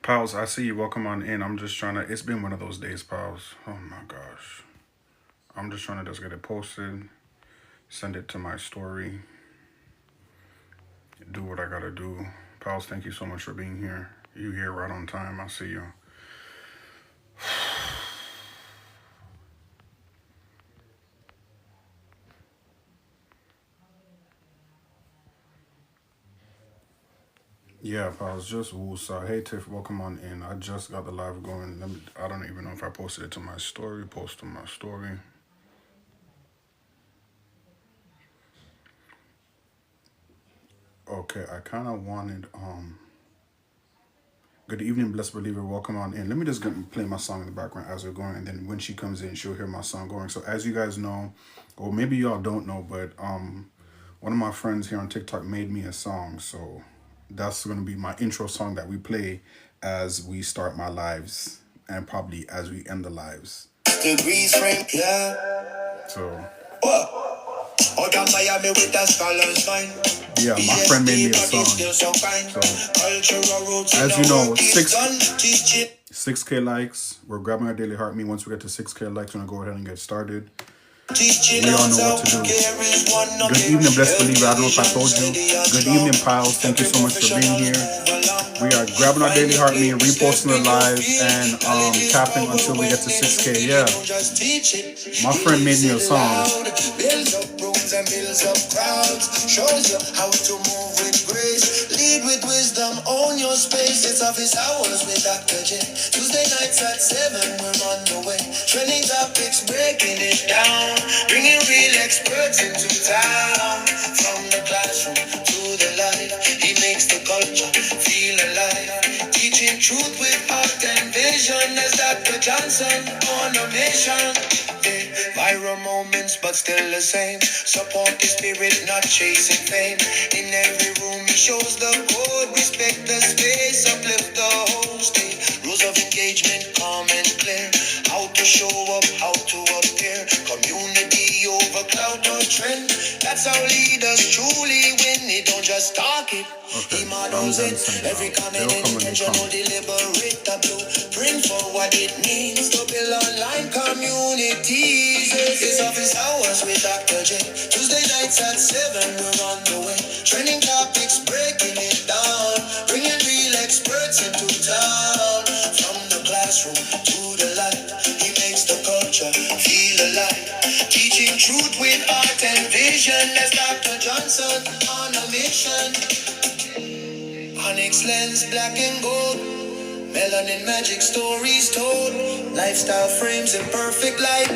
Pals, I see you. Welcome on in. I'm just trying to. It's been one of those days, pals. Oh my gosh. I'm just trying to just get it posted, send it to my story, do what I gotta do. Pals, thank you so much for being here. You here right on time. I see you. Yeah, pals, just woosah. Hey Tiff, welcome on in. I just got the live going. I don't even know if I posted it to my story. Post to my story. Okay, I kind of wanted Good evening, blessed believer. Welcome on in. Let me just play my song in the background as we're going, and then when she comes in, she'll hear my song going. So as you guys know, or maybe y'all don't know, but one of my friends here on TikTok made me a song. So that's gonna be my intro song that we play as we start my lives and probably as we end the lives. Degrees frame, yeah. So yeah, my friend made me a song. So as you know, 6K likes. We're grabbing our daily heart. Me once we get to 6K likes, we're gonna go ahead and get started. We all know what to do. Good evening, blessed believer. I don't know if I told you. Good evening, pals. Thank you so much for being here. We are grabbing our daily heart meter, reposting the live, and tapping until we get to 6K. Yeah. My friend made me a song. Builds up rooms and builds up crowds. Shows you how to move with grace. Lead with wisdom, own your space. It's office hours with Dr. J. Tuesday nights at 7, we're on the way. Trending topics, breaking it down. Bringing real experts into town. From the classroom to the life, he makes the culture feel alive. Teaching truth with heart and vision as Dr. Johnson on a mission. Viral moments, but still the same. Support the spirit, not chasing fame. In every room, he shows the code. Respect the space, uplift the host. Rules of engagement, calm and clear. How to show up, how to appear. Community over cloud or trend. That's how leaders truly win. They don't just talk it. Okay, he models it. Every comment intentional, deliberate a blueprint for what it means to build online communities. It's office hours with Dr. J. Tuesday nights at 7, we're on the way. Trending topics, breaking it down. Bringing real experts into town. From the classroom to the light, he makes the culture feel alive. Teaching truth with art and vision as Dr. Johnson on a mission. Onyx lens, black and gold. Melanin magic stories told. Lifestyle frames in perfect light.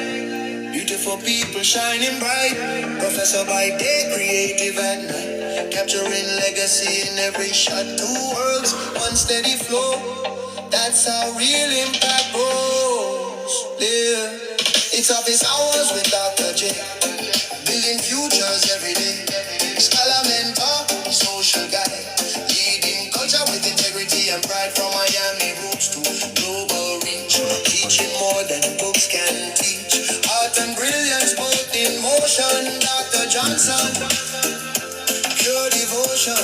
Beautiful people shining bright. Professor by day, creative at night. Capturing legacy in every shot. Two worlds, one steady flow. That's how real impact grows. Yeah. It's office hours with Dr. J. Building futures every day. Scholar mentor, social guide. Leading culture with integrity and pride. From Miami roots to global reach. Teaching more than books can teach. Art and brilliance both in motion. Dr. Johnson, pure devotion.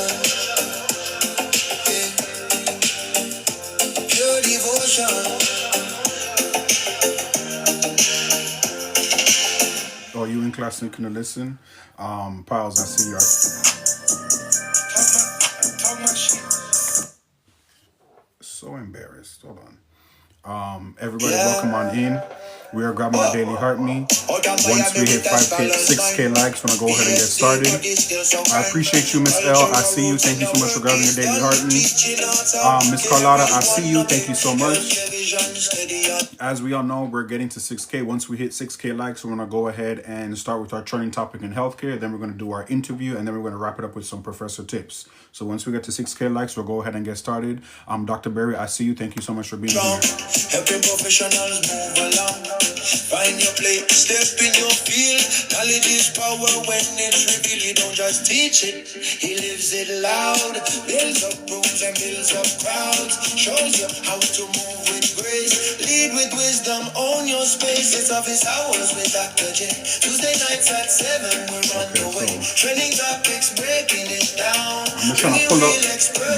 Yeah. Pure devotion. Oh, you in class and can listen? Piles, I see you. So embarrassed. Hold on. Everybody, welcome on in. We are grabbing our daily heart me. Once we hit 5K, 6K likes, we're gonna go ahead and get started. I appreciate you, Miss L. I see you. Thank you so much for grabbing your daily heart me. Miss Carlotta, I see you. Thank you so much. As we all know, we're getting to 6K. Once we hit 6K likes, we're gonna go ahead and start with our trending topic in healthcare. Then we're gonna do our interview, and then we're gonna wrap it up with some professor tips. So once we get to 6K likes, we'll go ahead and get started. Dr. Berry, I see you. Thank you so much for being here. Helping professionals move along. Find your place, step in your field. Knowledge is power when it's revealed. You don't just teach it, he lives it loud. Builds up rooms and builds up crowds. Shows you how to move with grace. Lead with wisdom, own your space. It's office hours with Dr. J. Tuesday nights at 7, we're on the way. Trending topics, breaking it down. I'm just trying to pull up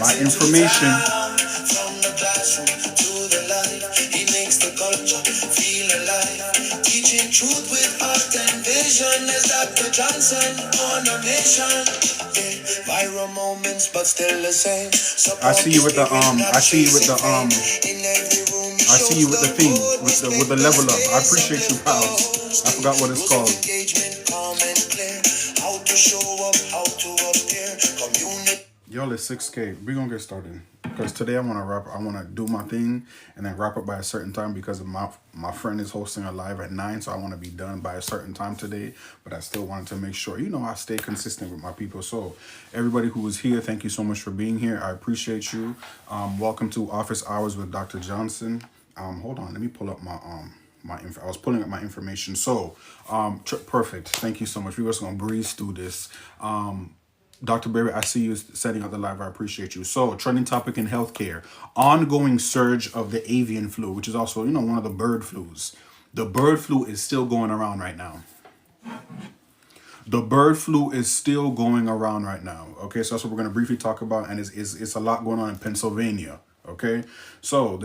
my information. Exchanging truth with art and vision as Dr. Johnson on a mission. Yeah, viral moments, but still the same. I see you with the I see you with the In every room I see you with the shows the thing, good, with the respect the level up. I space of appreciate you, them pals. I posts. forgot what it's Rules of called. engagement, calm and clear. How to show up, how to appear. Community. Y'all, it's 6K. We're gonna get started. Because today I wanna do my thing and then wrap up by a certain time because of my friend is hosting a live at 9, so I wanna be done by a certain time today. But I still wanted to make sure, I stay consistent with my people. So everybody who is here, thank you so much for being here. I appreciate you. Welcome to Office Hours with Dr. Johnson. Hold on, let me pull up I was pulling up my information. So, perfect. Thank you so much. We're just gonna breeze through this. Dr. Berry, I see you setting up the live. I appreciate you. So, trending topic in healthcare: ongoing surge of the avian flu, which is also, one of the bird flus. The bird flu is still going around right now. The bird flu is still going around right now. Okay, so that's what we're going to briefly talk about, and it's a lot going on in Pennsylvania. Okay, so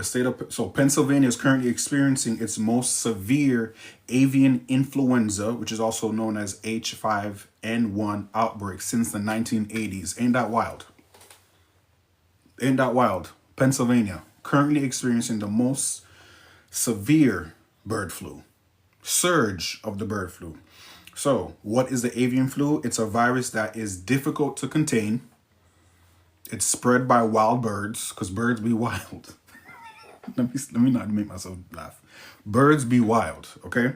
Pennsylvania is currently experiencing its most severe avian influenza, which is also known as H5N1 outbreak since the 1980s. Ain't that wild? Ain't that wild? Pennsylvania currently experiencing the most severe bird flu, surge of the bird flu. So, what is the avian flu? It's a virus that is difficult to contain. It's spread by wild birds, because birds be wild. let me not make myself laugh. Birds be wild, okay?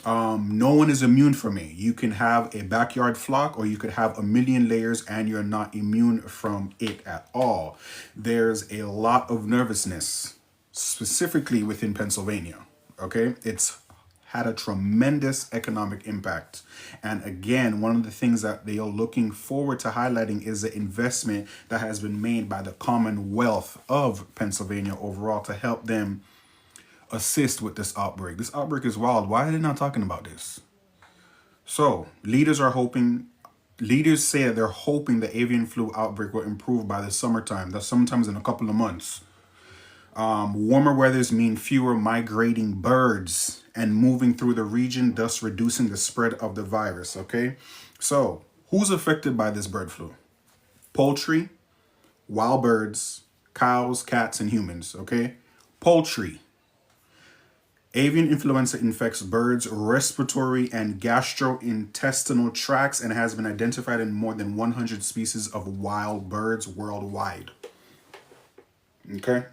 No one is immune from it. You can have a backyard flock or you could have a million layers and you're not immune from it at all. There's a lot of nervousness, specifically within Pennsylvania, okay? It's had a tremendous economic impact. And again, one of the things that they are looking forward to highlighting is the investment that has been made by the Commonwealth of Pennsylvania overall to help them assist with this outbreak. This outbreak is wild. Why are they not talking about this? So, leaders say that they're hoping the avian flu outbreak will improve by the summertime. That's sometimes in a couple of months. Warmer weathers mean fewer migrating birds and moving through the region, thus reducing the spread of the virus, okay? So, who's affected by this bird flu? Poultry, wild birds, cows, cats, and humans, okay? Poultry. Avian influenza infects birds' respiratory and gastrointestinal tracts and has been identified in more than 100 species of wild birds worldwide. Okay?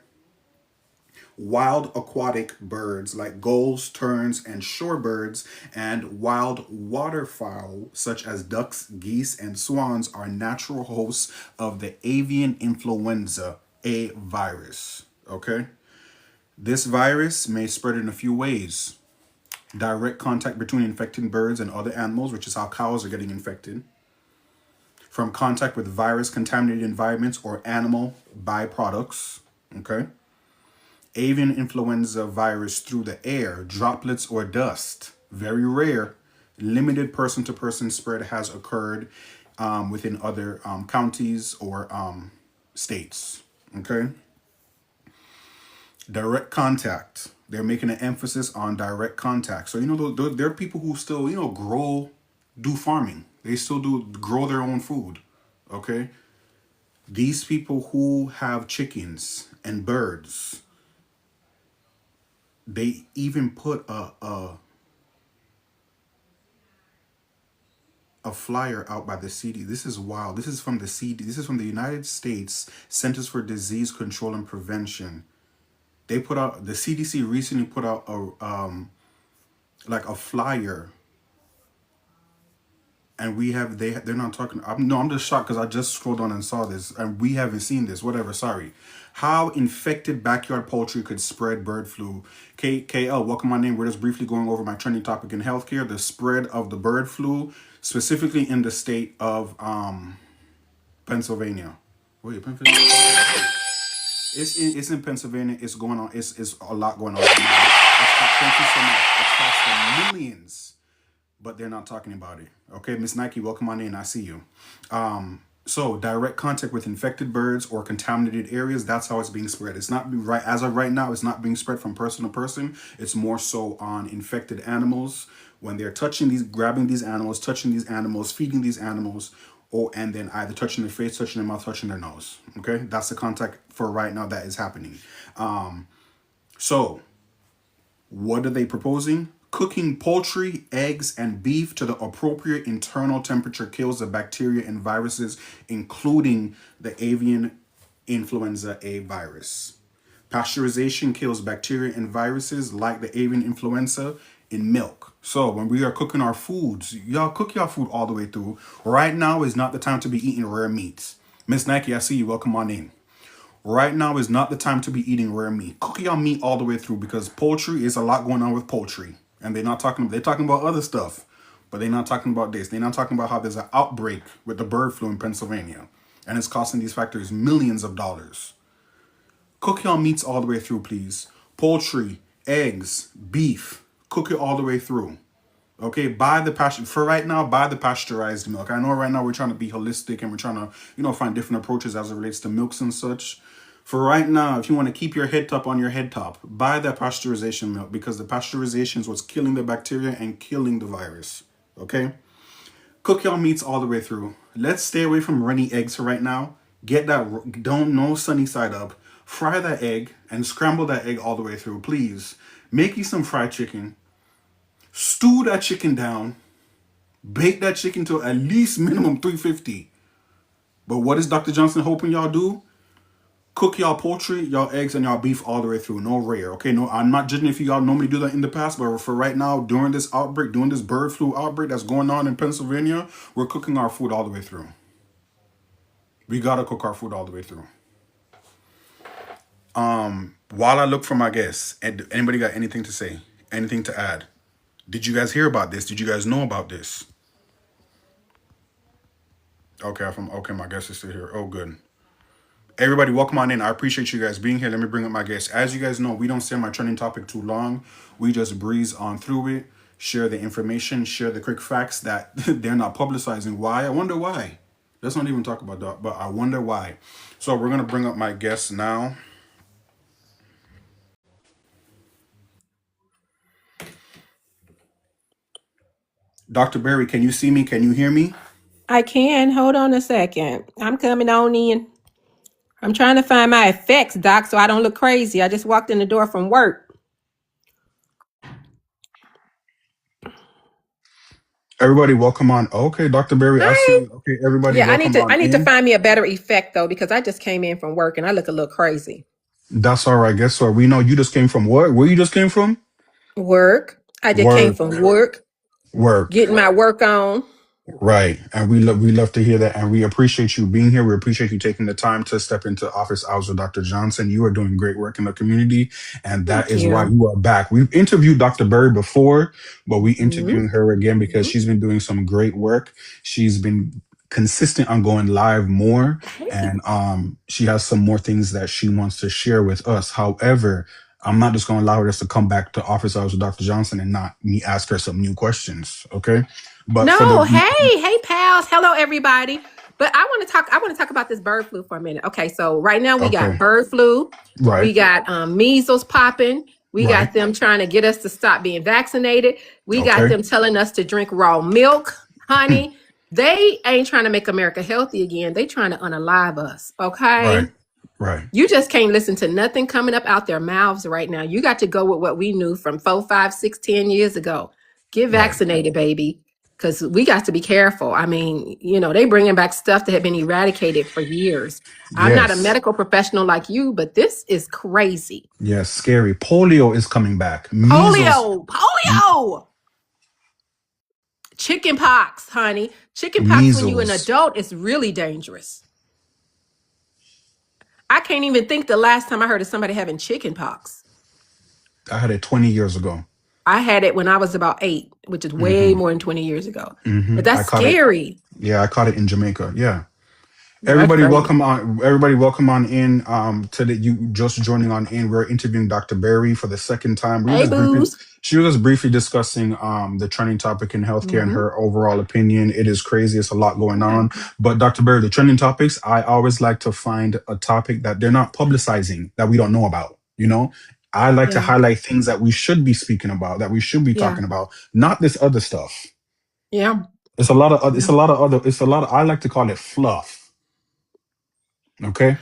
Wild aquatic birds like gulls, terns, and shorebirds, and wild waterfowl such as ducks, geese, and swans are natural hosts of the avian influenza A virus. Okay? This virus may spread in a few ways. Direct contact between infected birds and other animals, which is how cows are getting infected. From contact with virus-contaminated environments or animal byproducts. Okay? Avian influenza virus through the air, droplets or dust. Very rare. Limited person-to-person spread has occurred within other counties or states. Okay? Direct contact. They're making an emphasis on direct contact. So, there are people who still, do farming. They still grow their own food. Okay? These people who have chickens and birds, they even put a flyer out by the CD. This is wild. This is from the CD. This is from the United States Centers for Disease Control and Prevention. They put out, the CDC recently put out a flyer, and they're not talking. I'm just shocked because I just scrolled on and saw this, and we haven't seen this. Whatever, sorry. How infected backyard poultry could spread bird flu. KL, welcome my name. We're just briefly going over my trending topic in healthcare: the spread of the bird flu, specifically in the state of Pennsylvania. Wait, Pennsylvania. It's in Pennsylvania. It's going on. It's a lot going on. Thank you so much. It's cost them millions, but they're not talking about it. Okay, Miss Nike, welcome on in. I see you. So direct contact with infected birds or contaminated areas, that's how it's being spread. It's not right as of right now, it's not being spread from person to person. It's more so on infected animals when they're touching these, grabbing these animals, touching these animals, feeding these animals, or and then either touching their face, touching their mouth, touching their nose. Okay, that's the contact for right now that is happening. So what are they proposing? Cooking poultry, eggs, and beef to the appropriate internal temperature kills the bacteria and viruses, including the avian influenza A virus. Pasteurization kills bacteria and viruses like the avian influenza in milk. So when we are cooking our foods, y'all cook your food all the way through. Right now is not the time to be eating rare meats. Miss Nike, I see you. Welcome on in. Right now is not the time to be eating rare meat. Cook your meat all the way through because poultry is a lot going on with poultry. And they're talking about other stuff, but they're not talking about this. They're not talking about how there's an outbreak with the bird flu in Pennsylvania. And it's costing these factories millions of dollars. Cook your meats all the way through, please. Poultry, eggs, beef. Cook it all the way through. Okay, buy the for right now, buy the pasteurized milk. I know right now we're trying to be holistic and we're trying to, find different approaches as it relates to milks and such. For right now, if you want to keep your head top on your head top, buy that pasteurization milk because the pasteurization is what's killing the bacteria and killing the virus. Okay? Cook your meats all the way through. Let's stay away from runny eggs for right now. Get that, don't, no sunny side up. Fry that egg and scramble that egg all the way through, please. Make you some fried chicken. Stew that chicken down. Bake that chicken to at least minimum 350. But what is Dr. Johnson hoping y'all do? Cook y'all poultry, y'all eggs, and y'all beef all the way through. No rare. Okay, no, I'm not judging if y'all normally do that in the past, but for right now, during this outbreak, during this bird flu outbreak that's going on in Pennsylvania, we're cooking our food all the way through. We gotta cook our food all the way through. While I look for my guests, anybody got anything to say? Anything to add? Did you guys hear about this? Did you guys know about this? Okay, my guest is still here. Oh, good. Everybody, welcome on in. I appreciate you guys being here. Let me bring up my guests. As you guys know, we don't stay on my trending topic too long. We just breeze on through it, share the information, share the quick facts that they're not publicizing. Why? I wonder why. Let's not even talk about that, but I wonder why. So we're going to bring up my guests now. Dr. Berry, can you see me? Can you hear me? I can. Hold on a second. I'm coming on in. I'm trying to find my effects, Doc, so I don't look crazy. I just walked in the door from work. Everybody, welcome on. Okay, Dr. Berry, I see Hi. you. Okay, everybody, Yeah, welcome I on need to in. find me a better effect though, because I just came in from work and I look a little crazy. That's all right. Guess what? We know you just came from what? Where you just came from? Work. I just came Work, from work, work. getting my work on. Right. And we love to hear that. And we appreciate you being here. We appreciate you taking the time to step into office hours with Dr. Johnson. You are doing great work in the community. And that Thank is why you. you are back. We've interviewed Dr. Berry before, but we Mhm. interviewing her again because she's been doing some great work. She's been consistent on going live more. Hey. And she has some more things that she wants to share with us. However, I'm not just going to allow her just to come back to office hours with Dr. Johnson and not me ask her some new questions. Okay. But for No, the hey, pals. Hello, everybody. But I want to talk about this bird flu for a minute. Okay, so right now we got Okay. bird flu, Right. we got measles popping, we Right. got them trying to get us to stop being vaccinated, we got Okay. them telling us to drink raw milk, honey. They ain't trying to make America healthy again. They trying to unalive us. Right. Okay. Right. You just can't listen to nothing coming up out their mouths right now. You got to go with what we knew from 4, 5, 6, 10 years ago. Get Right. vaccinated, baby, because we got to be careful. I mean, they bringing back stuff that had been eradicated for years. I'm not a Yes. medical professional like you, but this is crazy. Yes. Scary. Polio is coming back. Measles. Polio, chicken pox, honey. Chicken pox when you're an Measles. adult is really dangerous. I can't even think the last time I heard of somebody having chicken pox. I had it 20 years ago. I had it when I was about 8, which is way Hmm. more than 20 years ago. Hmm. But that's I caught it. scary. Yeah, I caught it in Jamaica. Yeah. That's great. Everybody welcome on in. To the you just joining on in. We're interviewing Dr. Berry for the second time. Hey, booze. She was just briefly discussing the trending topic in healthcare and Mm-hmm. her overall opinion. It is crazy. It's a lot going on. But Dr. Berry, the trending topics, I always like to find a topic that they're not publicizing that we don't know about. I like to Yeah. highlight things that we should be speaking about, that we should be Yeah. talking about, not this other stuff. Yeah. It's a lot of Yeah. I like to call it fluff. Okay?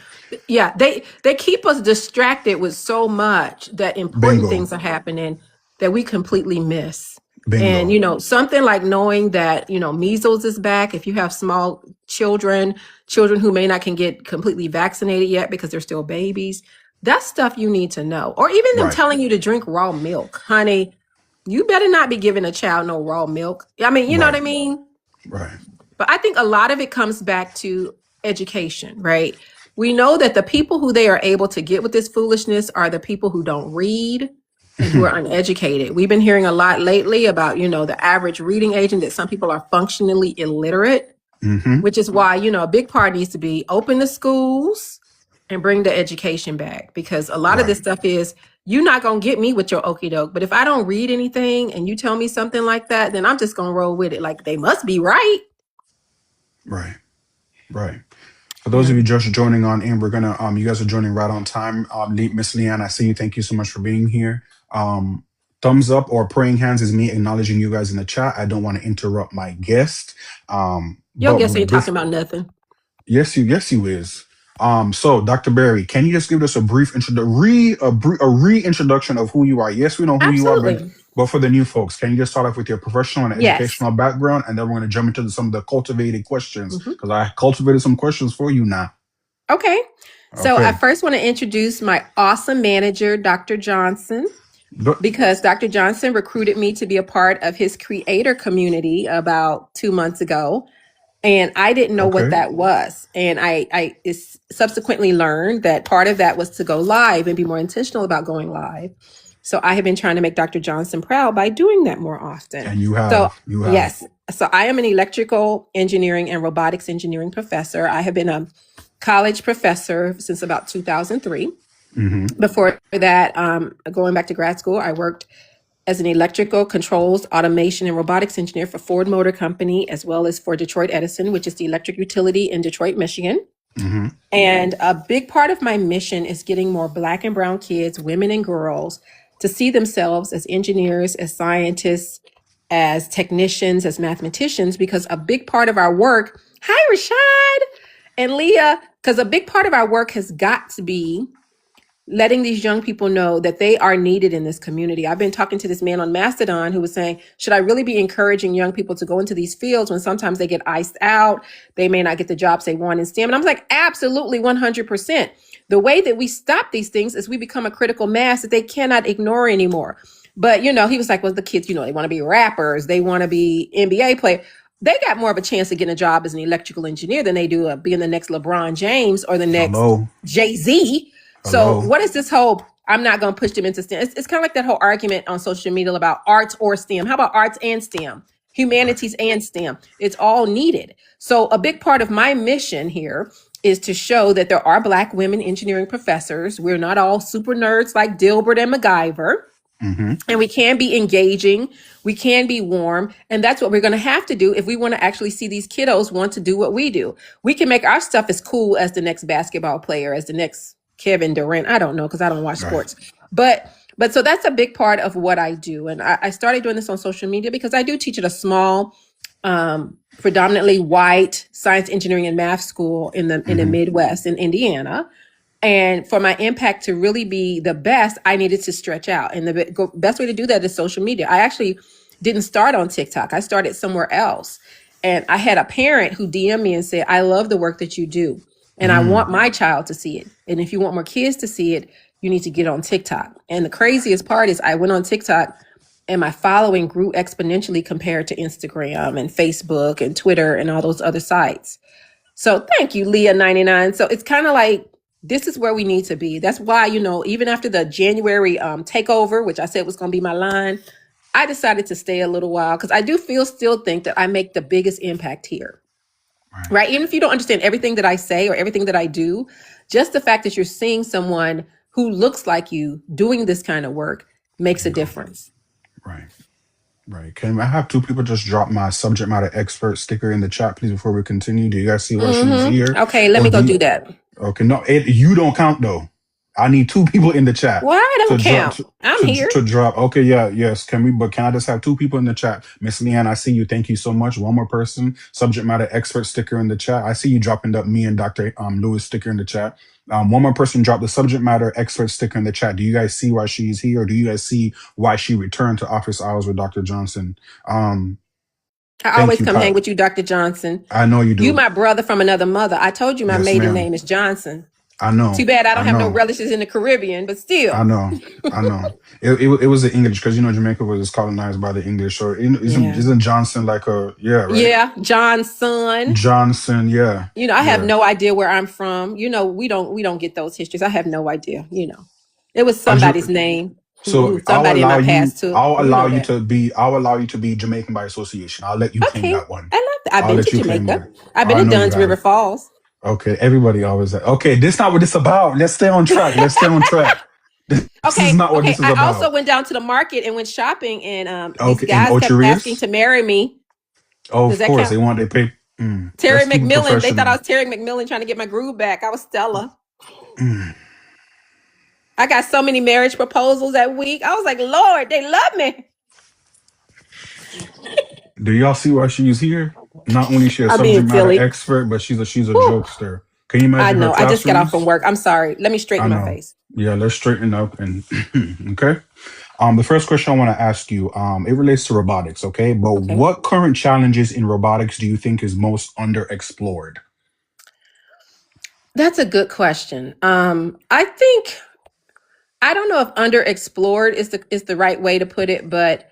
Yeah, they keep us distracted with so much that important Bingo. things are happening that we completely miss. And Bingo. something like knowing that, measles is back. If you have small children who may not can get completely vaccinated yet because they're still babies, that's stuff you need to know. Or even them Right. telling you to drink raw milk. Honey, you better not be giving a child no raw milk. I mean, you know what I Right. mean? Right. But I think a lot of it comes back to education, right? We know that the people who they are able to get with this foolishness are the people who don't read and who are uneducated. We've been hearing a lot lately about, the average reading age, that some people are functionally illiterate, Mm-hmm. which is why, a big part needs to be open the schools and bring the education back, because a lot of this Right. stuff is, you're not going to get me with your okie doke. But if I don't read anything and you tell me something like that, then I'm just going to roll with it. Like, they must be right. Right. Right. For those Yeah. of you just joining on in, we're gonna you guys are joining right on time. Miss Leanne, I see you. Thank you so much for being here. Thumbs up or praying hands is me acknowledging you guys in the chat. I don't want to interrupt my guest. Your But guess ain't this talking about nothing. Yes, you is. So Dr. Barry, can you just give us a brief a reintroduction of who you are? Yes, we know who you are, Absolutely. but for the new folks, can you just start off with your professional and Yes. educational background, and then we're going to jump into some of the cultivated questions Mhm. because I cultivated some questions for you now. Okay. So I Okay. first want to introduce my awesome manager, Dr. Johnson, But because Dr. Johnson recruited me to be a part of his creator community about 2 months ago. And I didn't know what okay. that was. And I subsequently learned that part of that was to go live and be more intentional about going live. So I have been trying to make Dr. Johnson proud by doing that more often. And So, you have. yes. So I am an electrical engineering and robotics engineering professor. I have been a college professor since about 2003. Mm-hmm. Before that, going back to grad school, I worked as an electrical controls, automation, and robotics engineer for Ford Motor Company, as well as for Detroit Edison, which is the electric utility in Detroit, Michigan. Mm-hmm. And a big part of my mission is getting more Black and brown kids, women and girls, to see themselves as engineers, as scientists, as technicians, as mathematicians, because a big part of our work, hi, Rashad and Leah, because a big part of our work has got to be letting these young people know that they are needed in this community. I've been talking to this man on Mastodon who was saying, should I really be encouraging young people to go into these fields when sometimes they get iced out? They may not get the jobs they want in STEM. And I'm like, absolutely 100%. The way that we stop these things is we become a critical mass that they cannot ignore anymore. But, he was like, well, the kids, they want to be rappers. They want to be NBA players. They got more of a chance of getting a job as an electrical engineer than they do of being the next LeBron James or the next Hello. Jay-Z. So Hello. what is this whole, I'm not going to push them into STEM? It's kind of like that whole argument on social media about arts or STEM. How about arts and STEM? Right. Humanities and STEM. It's all needed. So a big part of my mission here is to show that there are Black women engineering professors. We're not all super nerds like Dilbert and MacGyver. Mm-hmm. And we can be engaging, we can be warm, and that's what we're going to have to do if we want to actually see these kiddos want to do what we do. We can make our stuff as cool as the next basketball player, as the next Kevin Durant. I don't know because I don't watch Right. sports, but so that's a big part of what I do. And I started doing this on social media because I do teach at a small, predominantly white science, engineering, and math school in the Mm-hmm. Midwest in Indiana. And for my impact to really be the best, I needed to stretch out. And the best way to do that is social media. I actually didn't start on TikTok. I started somewhere else. And I had a parent who DM'd me and said, I love the work that you do. And I want my child to see it. And if you want more kids to see it, you need to get on TikTok. And the craziest part is I went on TikTok and my following grew exponentially compared to Instagram and Facebook and Twitter and all those other sites. So thank you, Leah99. So it's kind of like, this is where we need to be. That's why, even after the January takeover, which I said was going to be my line, I decided to stay a little while because I do still think that I make the biggest impact here. right? Even if you don't understand everything that I say or everything that I do, just the fact that you're seeing someone who looks like you doing this kind of work makes There a you go. difference. Right. Right. Can I have two people just drop my subject matter expert sticker in the chat, please, before we continue? Do you guys see why she's here? Okay, let Or me do go do you? that. Okay, no, you don't count though. I need two people in the chat Well, I to don't drop count. I'm here. to drop. Okay, yeah, yes. Can we? But can I just have two people in the chat? Miss Leanne, I see you. Thank you so much. One more person, subject matter expert sticker in the chat. I see you dropping up me and Dr. Lewis sticker in the chat. One more person drop the subject matter expert sticker in the chat. Do you guys see why she's here, or do you guys see why she returned to office hours with Dr. Johnson? I Thank always you, come hang Pat. with you, Dr. Johnson. I know you You do. my brother from another mother. I told you my Yes, maiden ma'am. name is Johnson. I know. Too bad I I don't have no know. relatives in the Caribbean, but I still. know, I know. It was the English because Jamaica was colonized by the English. So Yeah. isn't Johnson like a yeah, right? Yeah, John's son. Johnson, yeah, I have yeah. no idea where I'm from. We don't get those histories. I have no idea. It was Are you, somebody's name so who somebody in my past took. I'll You allow know you that. to be Jamaican by association. I'll let you claim Okay. that one. I love that. I've I'll been let to you claim Jamaica. that. I've been I to know you Dunn's River have. Falls. Okay, everybody always okay. This not what this about. Let's stay on track. Let's stay on track. This is Okay, not what okay. this is I also about. went down to the market and went shopping, and these Okay, in guys kept asking Ocherius? to marry me. Oh, Does of that course, count? they want they pay. Terry Let's keep it McMillan. They thought I professional. was Terry McMillan trying to get my groove back. I was Stella. Mm. I got so many marriage proposals that week. I was like, Lord, they love me. Do y'all see why she's here? Not only is she a I'm subject being matter silly. expert, but she's a Whew. jokester. Can you I imagine her know. I just got off from classrooms? work. I'm sorry. Let me I straighten my know. face. Yeah, let's straighten up and okay. The first question I want to ask you, it relates to robotics, okay? But Okay. what current challenges in robotics do you think is most underexplored? That's a good question. I think I don't know if underexplored is the right way to put it, but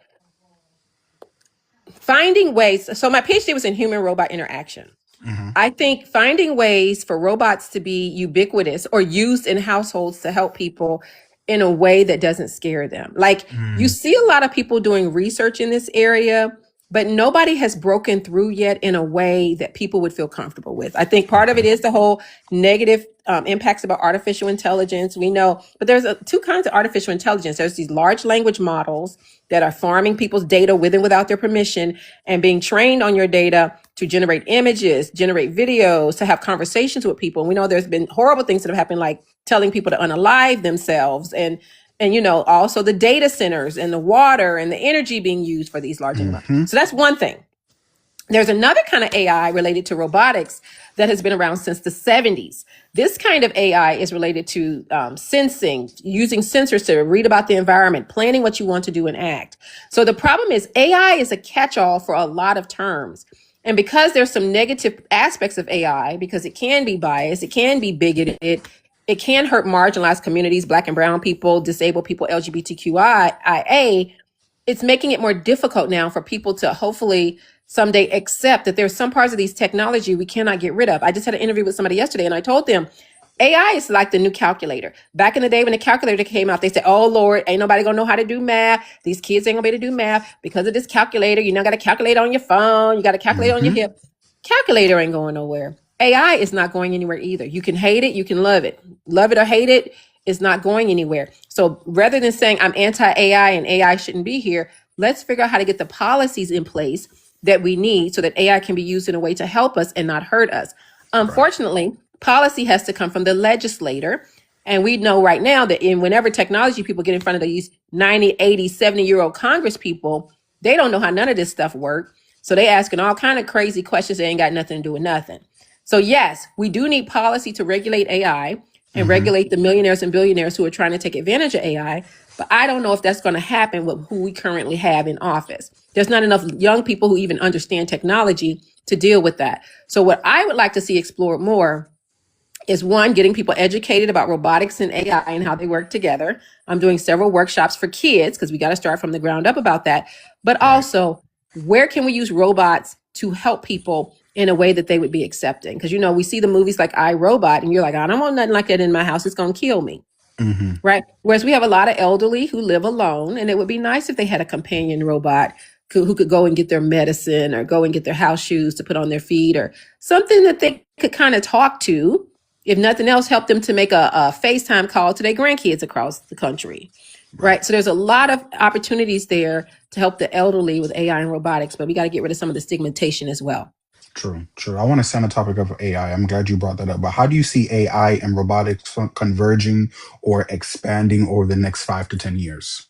finding ways. So my PhD was in human robot interaction. Mm-hmm. I think finding ways for robots to be ubiquitous or used in households to help people in a way that doesn't scare them. Like you Mm, see a lot of people doing research in this area, but nobody has broken through yet in a way that people would feel comfortable with. I think part of it okay. is the whole negative impacts about artificial intelligence. We know, but there's two kinds of artificial intelligence. There's these large language models that are farming people's data with and without their permission and being trained on your data to generate images, generate videos, to have conversations with people. And we know there's been horrible things that have happened, like telling people to unalive themselves and also the data centers and the water and the energy being used for these large animals. Mm-hmm. So that's one thing. There's another kind of AI related to robotics that has been around since the 70s. This kind of AI is related to sensing, using sensors to read about the environment, planning what you want to do and act. So the problem is AI is a catch-all for a lot of terms. And because there's some negative aspects of AI, because it can be biased, it can be bigoted, it can hurt marginalized communities, Black and brown people, disabled people, LGBTQIA, it's making it more difficult now for people to hopefully someday accept that there's some parts of these technology we cannot get rid of. I just had an interview with somebody yesterday and I told them AI is like the new calculator. Back in the day when the calculator came out, they said, oh Lord, ain't nobody gonna know how to do math. These kids ain't gonna be able to do math because of this calculator. You now got to calculate on your phone. You got to calculate on your Mm-hmm. hip. Calculator ain't going nowhere. AI is not going anywhere either. You can hate it, you can love it or hate it. It's not going anywhere. So rather than saying I'm anti AI and AI shouldn't be here, let's figure out how to get the policies in place that we need so that AI can be used in a way to help us and not hurt us. Right. Unfortunately, policy has to come from the legislator. And we know right now that whenever technology people get in front of these 90, 80, 70-year-old Congress people, they don't know how none of this stuff works. So they asking all kind of crazy questions that ain't got nothing to do with nothing. So yes, we do need policy to regulate AI and Mm-hmm. regulate the millionaires and billionaires who are trying to take advantage of AI. But I don't know if that's going to happen with who we currently have in office. There's not enough young people who even understand technology to deal with that. So what I would like to see explored more is one, getting people educated about robotics and AI and how they work together. I'm doing several workshops for kids because we got to start from the ground up about that. But Right. also, where can we use robots to help people in a way that they would be accepting? Because, we see the movies like I, Robot, and you're like, I don't want nothing like that in my house. It's going to kill me. Mm-hmm. Right. Whereas we have a lot of elderly who live alone, and it would be nice if they had a companion robot who could go and get their medicine or go and get their house shoes to put on their feet, or something that they could kind of talk to. If nothing else, help them to make a FaceTime call to their grandkids across the country. Right. So there's a lot of opportunities there to help the elderly with AI and robotics, but we got to get rid of some of the stigmatization as well. True, true. I want to stay on the topic of AI. I'm glad you brought that up. But how do you see AI and robotics converging or expanding over the next 5 to 10 years?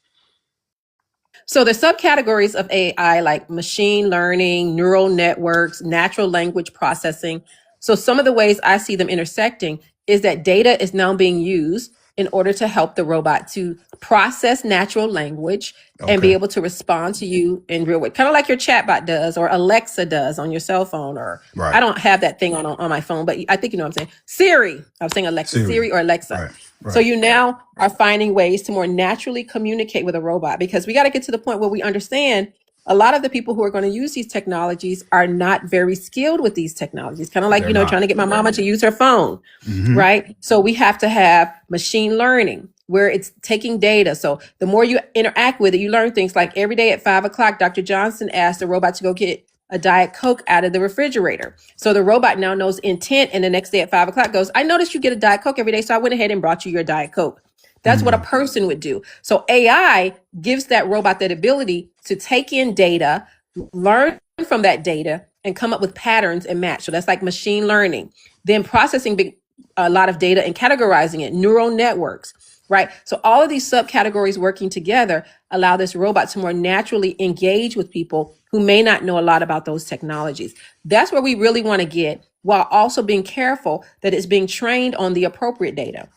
So the subcategories of AI, like machine learning, neural networks, natural language processing. So some of the ways I see them intersecting is that data is now being used in order to help the robot to process natural language and be Okay. able to respond to you in real way, kind of like your chatbot does or Alexa does on your cell phone. Or I Right. don't have that thing on my phone, but I think you know what I'm saying. Siri, I'm saying Alexa, Siri. Siri or Alexa. Right. So Right. you now are finding ways to more naturally communicate with a robot, because we got to get to the point where we understand a lot of the people who are going to use these technologies are not very skilled with these technologies. Kind of like, They're not. trying to get my mama to use her phone, Mm-hmm. right? So we have to have machine learning where it's taking data. So the more you interact with it, you learn things like every day at 5 o'clock, Dr. Johnson asked the robot to go get a Diet Coke out of the refrigerator. So the robot now knows intent. And the next day at 5 o'clock goes, I noticed you get a Diet Coke every day. So I went ahead and brought you your Diet Coke. That's what a person would do. So AI gives that robot that ability to take in data, learn from that data, and come up with patterns and match. So that's like machine learning. Then processing a lot of data and categorizing it, neural networks, right? So all of these subcategories working together allow this robot to more naturally engage with people who may not know a lot about those technologies. That's where we really want to get, while also being careful that it's being trained on the appropriate data.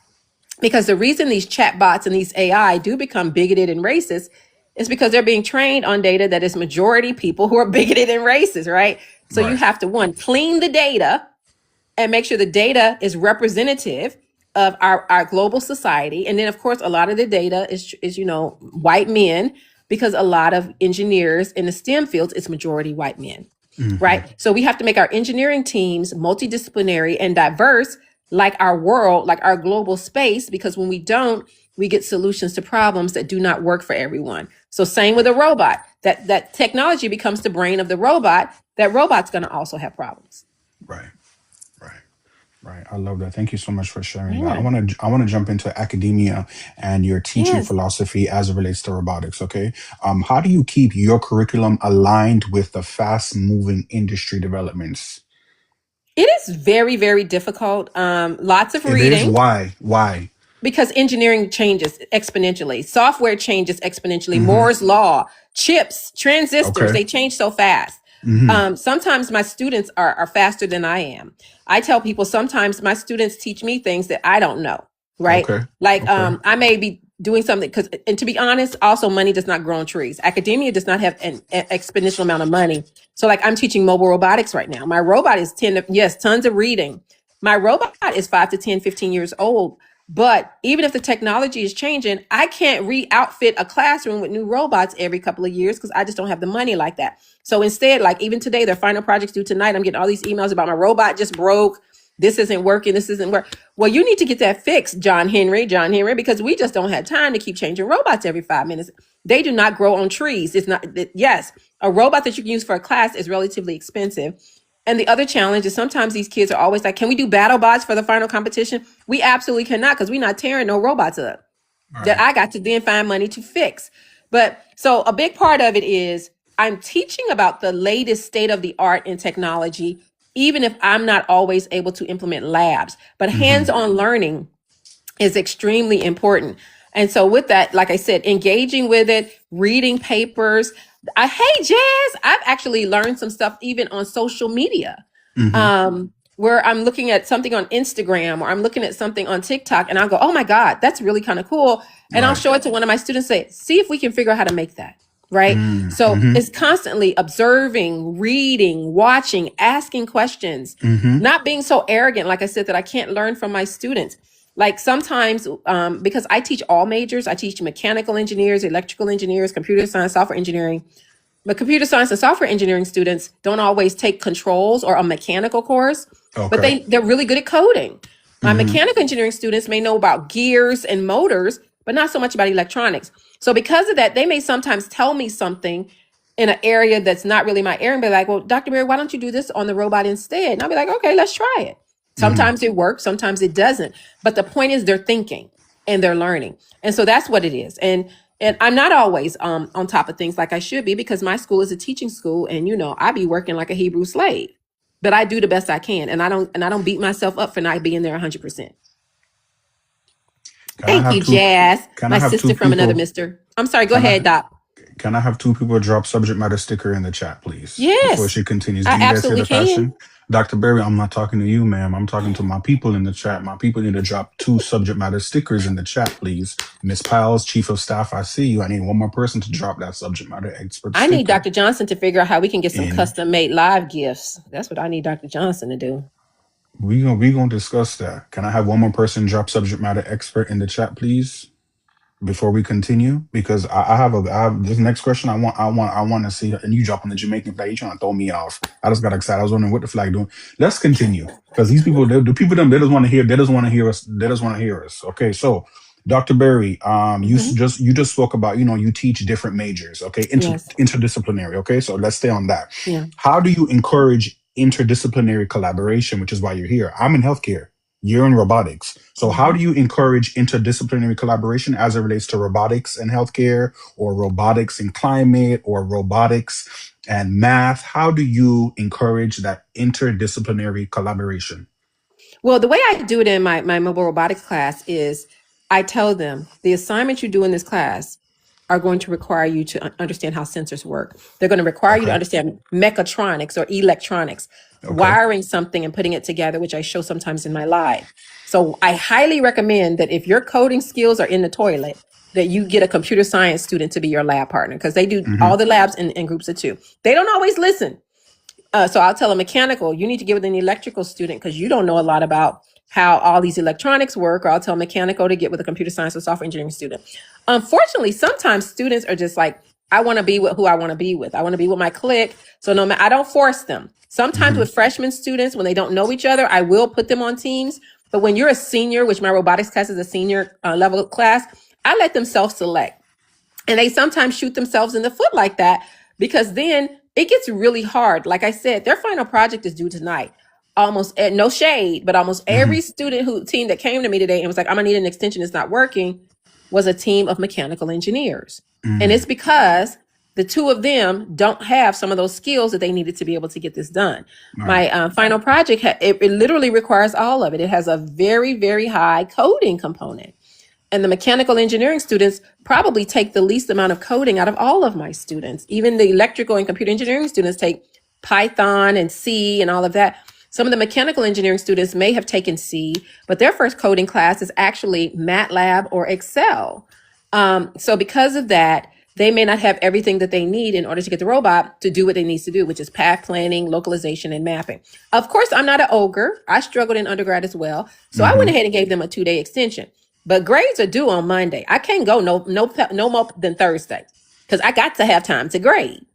Because the reason these chatbots and these AI do become bigoted and racist is because they're being trained on data that is majority people who are bigoted and racist, right? So you Right. have to, one, clean the data and make sure the data is representative of our global society. And then, of course, a lot of the data is white men, because a lot of engineers in the STEM fields, it's majority white men, Mm-hmm. right? So we have to make our engineering teams multidisciplinary and diverse, like our world, like our global space, because when we don't, we get solutions to problems that do not work for everyone. So same with a robot, that technology becomes the brain of the robot, that robot's going to also have problems. Right. Right. Right. I love that. Thank you so much for sharing that. Yeah. I want to jump into academia and your teaching Yes. philosophy as it relates to robotics. Okay. How do you keep your curriculum aligned with the fast moving industry developments? It is very, very difficult. Lots of It is. reading, Why? Why? because engineering changes exponentially. Software changes exponentially. Mm-hmm. Moore's law, chips, transistors, Okay. they change so fast. Mm-hmm. Sometimes my students are faster than I am. I tell people sometimes my students teach me things that I don't know, right? Okay. Like Okay. I may be doing something because, and to be honest, also money does not grow on trees. Academia does not have an exponential amount of money. So like I'm teaching mobile robotics right now. My robot is tons of reading. My robot is 5 to 10, 15 years old. But even if the technology is changing, I can't re-outfit a classroom with new robots every couple of years because I just don't have the money like that. So instead, like even today, their final projects due tonight, I'm getting all these emails about my robot just broke. This isn't working. This isn't work. Well, you need to get that fixed, John Henry, because we just don't have time to keep changing robots every 5 minutes. They do not grow on trees. It's not, yes, a robot that you can use for a class is relatively expensive. And the other challenge is sometimes these kids are always like, can we do battle bots for the final competition? We absolutely cannot, because we're not tearing no robots up All that right. I got to then find money to fix. But so a big part of it is I'm teaching about the latest state of the art in technology, even if I'm not always able to implement labs. But Mm-hmm. hands-on learning is extremely important. And so with that, like I said, engaging with it, reading papers. Hey, Jazz, I've actually learned some stuff even on social media. Mm-hmm. Where I'm looking at something on Instagram or I'm looking at something on TikTok and I'll go, oh my God, that's really kind of cool. And I'll Right. show it to one of my students, say, see if we can figure out how to make that. Right. So Mm-hmm. it's constantly observing, reading, watching, asking questions, Mm-hmm. not being so arrogant, like I said, that I can't learn from my students. Like sometimes, because I teach all majors, I teach mechanical engineers, electrical engineers, computer science, software engineering. But computer science and software engineering students don't always take controls or a mechanical course, but Okay. they're really good at coding. My Mm-hmm. mechanical engineering students may know about gears and motors, but not so much about electronics. So because of that, they may sometimes tell me something in an area that's not really my area and be like, well, Dr. Berry, why don't you do this on the robot instead? And I'll be like, okay, let's try it. Sometimes it works, sometimes it doesn't. But the point is they're thinking and they're learning. And so that's what it is. And I'm not always on top of things like I should be, because my school is a teaching school, and I be working like a Hebrew slave. But I do the best I can, and I don't beat myself up for not being there 100%. Can I Thank have you, two? Jazz, Can I my have two sister from another people? mister. I'm sorry, go Can ahead, I? Doc. Can I have two people drop subject matter sticker in the chat, please, before Yes, she continues? Do I you guys hear absolutely the passion? can. Dr. Berry, I'm not talking to you, ma'am. I'm talking to my people in the chat. My people need to drop two subject matter stickers in the chat, please. Miss Piles, Chief of Staff, I see you. I need one more person to drop that subject matter expert I need sticker. Dr. Johnson to figure out how we can get some And custom made live gifts. That's what I need Dr. Johnson to do. we gonna discuss that. Can I have one more person drop subject matter expert in the chat, please, before we continue? Because I have this next question. I want to see, and you dropping the Jamaican flag. You trying to throw me off? I just got excited. I was wondering what the flag doing. Let's continue, because these people, the people them, they just want to hear. They just want to hear us. They just want to hear us. Okay, so Dr. Berry, Mhm. you just spoke about, you teach different majors. Okay, Yes. interdisciplinary. Okay, so let's stay on that. Yeah. How do you encourage interdisciplinary collaboration, which is why you're here? I'm in healthcare. You're in robotics. So how Hmm. do you encourage interdisciplinary collaboration as it relates to robotics and healthcare, or robotics and climate, or robotics and math? How do you encourage that interdisciplinary collaboration? Well, the way I do it in my mobile robotics class is I tell them the assignments you do in this class are going to require you to understand how sensors work. They're going to require you to Okay. understand mechatronics or electronics, Okay. wiring something and putting it together, which I show sometimes in my live. So I highly recommend that if your coding skills are in the toilet, that you get a computer science student to be your lab partner, because they do Mm-hmm. all the labs in groups of two. They don't always listen. So I'll tell a mechanical, you need to get with an electrical student because you don't know a lot about how all these electronics work. Or I'll tell a mechanical to get with a computer science or software engineering student. Unfortunately, sometimes students are just like, I want to be with who I want to be with. I want to be with my clique. So no matter, I don't force them. Sometimes Mm-hmm. with freshman students, when they don't know each other, I will put them on teams. But when you're a senior, which my robotics class is a senior level class, I let them self-select. And they sometimes shoot themselves in the foot like that, because then it gets really hard. Like I said, their final project is due tonight. Almost no shade, but almost Mm-hmm. every team that came to me today and was like, I'm gonna need an extension, it's not working, was a team of mechanical engineers. And Mm-hmm. it's because the two of them don't have some of those skills that they needed to be able to get this done. All right. My final project, it literally requires all of it. It has a very, very high coding component. And the mechanical engineering students probably take the least amount of coding out of all of my students. Even the electrical and computer engineering students take Python and C and all of that. Some of the mechanical engineering students may have taken C, but their first coding class is actually MATLAB or Excel. So because of that, they may not have everything that they need in order to get the robot to do what it needs to do, which is path planning, localization, and mapping. Of course, I'm not an ogre. I struggled in undergrad as well. So I went Mm-hmm. ahead and gave them a 2-day extension. But grades are due on Monday. I can't go no more than Thursday, because I got to have time to grade.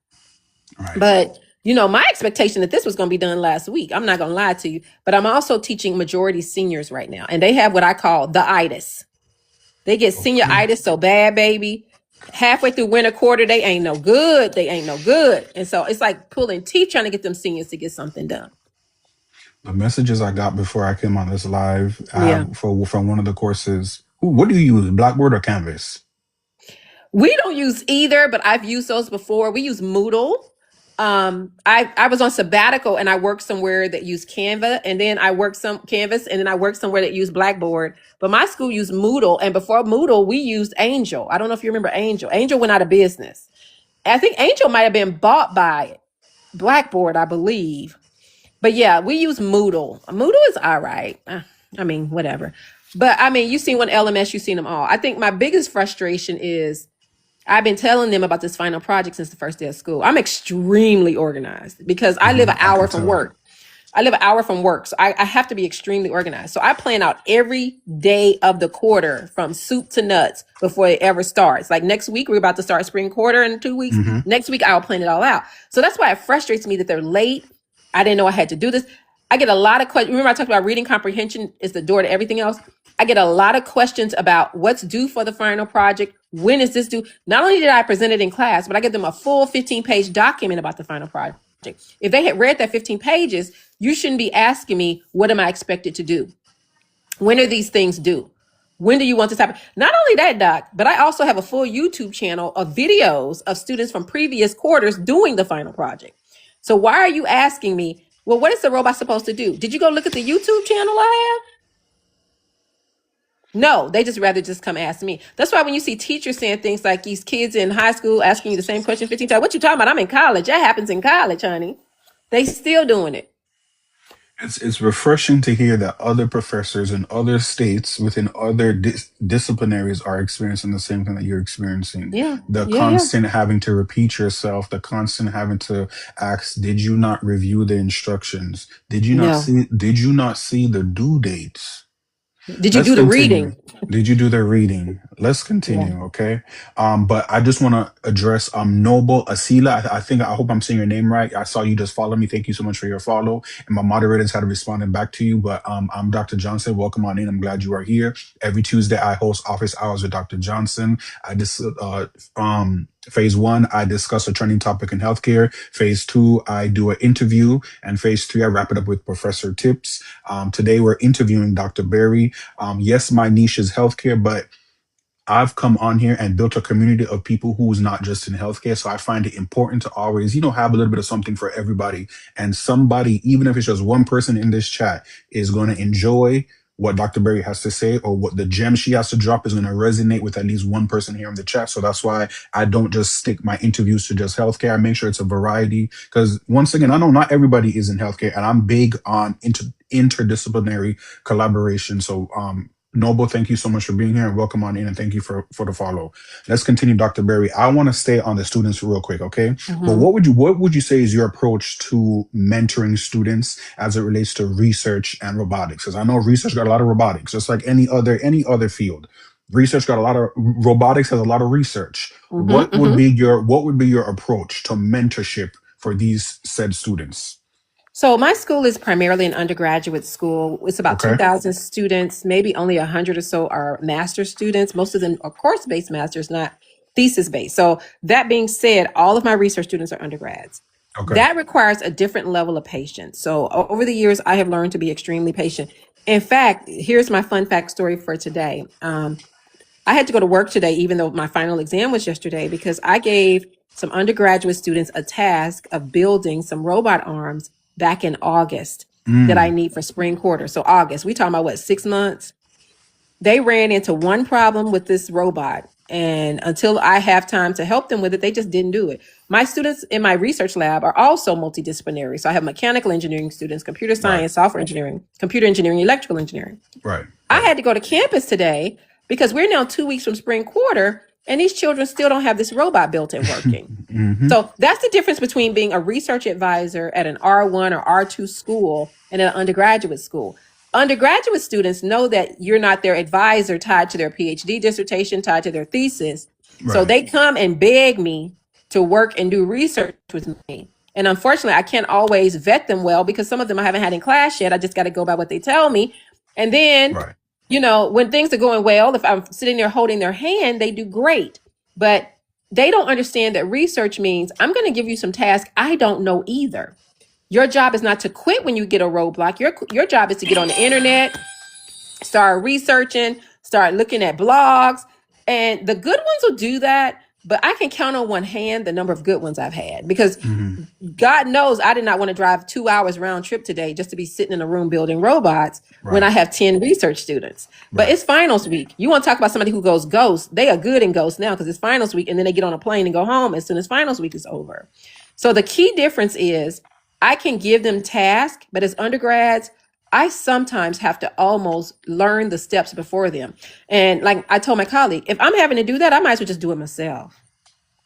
All right. But my expectation that this was going to be done last week. I'm not going to lie to you, but I'm also teaching majority seniors right now, and they have what I call the itis. They get senior Okay. itis so bad, baby. Halfway through winter quarter, they ain't no good. They ain't no good, and so it's like pulling teeth trying to get them seniors to get something done. The messages I got before I came on this live, I Yeah. have from one of the courses. What do you use, Blackboard or Canvas? We don't use either, but I've used those before. We use Moodle. I was on sabbatical and I worked somewhere that used Canva, and then I worked some Canvas, and then I worked somewhere that used Blackboard. But my school used Moodle, and before Moodle, we used Angel. I don't know if you remember Angel. Angel went out of business. I think Angel might have been bought by Blackboard, I believe. But yeah, we use Moodle. Moodle is all right. I mean, whatever. But I mean, you've seen one LMS, you've seen them all. I think my biggest frustration is I've been telling them about this final project since the first day of school. I'm extremely organized because I live an I hour could from tell. work. I live an hour from work. So I have to be extremely organized. So I plan out every day of the quarter from soup to nuts before it ever starts. Like next week, we're about to start spring quarter in 2 weeks. Mm-hmm. Next week, I'll plan it all out. So that's why it frustrates me that they're late. I didn't know I had to do this. I get a lot of questions. Remember I talked about reading comprehension is the door to everything else. I get a lot of questions about what's due for the final project. When is this due? Not only did I present it in class, but I give them a full 15-page document about the final project. If they had read that 15 pages, you shouldn't be asking me, what am I expected to do? When are these things due? When do you want this to happen? Not only that, Doc, but I also have a full YouTube channel of videos of students from previous quarters doing the final project. So why are you asking me, well, what is the robot supposed to do? Did you go look at the YouTube channel I have? No, they just rather just come ask me. That's why when you see teachers saying things like these kids in high school asking you the same question 15 times, what you talking about? I'm in college. That happens in college, honey. They still doing it. It's refreshing to hear that other professors in other states within other disciplinaries are experiencing the same thing that you're experiencing. Yeah, The yeah. constant having to repeat yourself, the constant having to ask, did you not review the instructions? No. Did you not see the due dates? Did you Let's do the reading? continue. Did you do the reading? Let's Yeah. continue, okay? But I just want to address Noble Asila. I hope I'm saying your name right. I saw you just follow me. Thank you so much for your follow. And my moderators had responded back to you. But I'm Dr. Johnson. Welcome on in. I'm glad you are here. Every Tuesday I host office hours with Dr. Johnson. I just phase one, I discuss a trending topic in healthcare. Phase two, I do an interview. And phase three, I wrap it up with Professor Tips. Today we're interviewing Dr. Berry. Yes, my niche is healthcare, but I've come on here and built a community of people who's not just in healthcare. So I find it important to always, have a little bit of something for everybody. And somebody, even if it's just one person in this chat, is going to enjoy what Dr. Berry has to say, or what the gem she has to drop is going to resonate with at least one person here in the chat. So that's why I don't just stick my interviews to just healthcare. I make sure it's a variety, because once again, I know not everybody is in healthcare, and I'm big on interdisciplinary collaboration. So, Noble, thank you so much for being here, and welcome on in, and thank you for the follow. Let's continue, Dr. Berry. I want to stay on the students real quick, okay? But what would you say is your approach to mentoring students as it relates to research and robotics? Because I know research got a lot of robotics, just like any other field. Research got a lot of robotics, has a lot of research. What would be your approach to mentorship for these said students? So my school is primarily an undergraduate school. It's about Okay. 2,000 students, maybe only 100 or so are master's students. Most of them are course-based masters, not thesis-based. So that being said, all of my research students are undergrads. Okay. That requires a different level of patience. So over the years, I have learned to be extremely patient. In fact, here's my fun fact story for today. I had to go to work today, even though my final exam was yesterday, because I gave some undergraduate students a task of building some robot arms back in August that I need for spring quarter. So August, we talking about what, 6 months? They ran into one problem with this robot. And until I have time to help them with it, they just didn't do it. My students in my research lab are also multidisciplinary. So I have mechanical engineering students, computer science, software engineering, computer engineering, electrical engineering. Right. I had to go to campus today because we're now 2 weeks from spring quarter, and these children still don't have this robot built and working. So that's the difference between being a research advisor at an R1 or R2 school and an undergraduate school. Undergraduate students know that you're not their advisor tied to their PhD dissertation, tied to their thesis. So Right. they come and beg me to work and do research with me. And unfortunately, I can't always vet them well because some of them I haven't had in class yet. I just got to go by what they tell me. And then, Right. when things are going well, if I'm sitting there holding their hand, they do great. But they don't understand that research means I'm going to give you some tasks I don't know either. Your job is not to quit when you get a roadblock. Your job is to get on the internet, start researching, start looking at blogs. And the good ones will do that. But I can count on one hand the number of good ones I've had, because God knows I did not want to drive 2 hours round trip today just to be sitting in a room building robots when I have 10 research students. But it's finals week. You want to talk about somebody who goes ghost? They are good in ghost now because it's finals week, and then they get on a plane and go home as soon as finals week is over. So the key difference is I can give them tasks, but as undergrads, I sometimes have to almost learn the steps before them. And like I told my colleague, if I'm having to do that, I might as well just do it myself.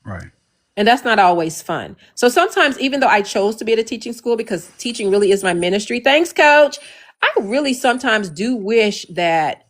Right. And that's not always fun. So sometimes, even though I chose to be at a teaching school because teaching really is my ministry, thanks, coach, I really sometimes do wish that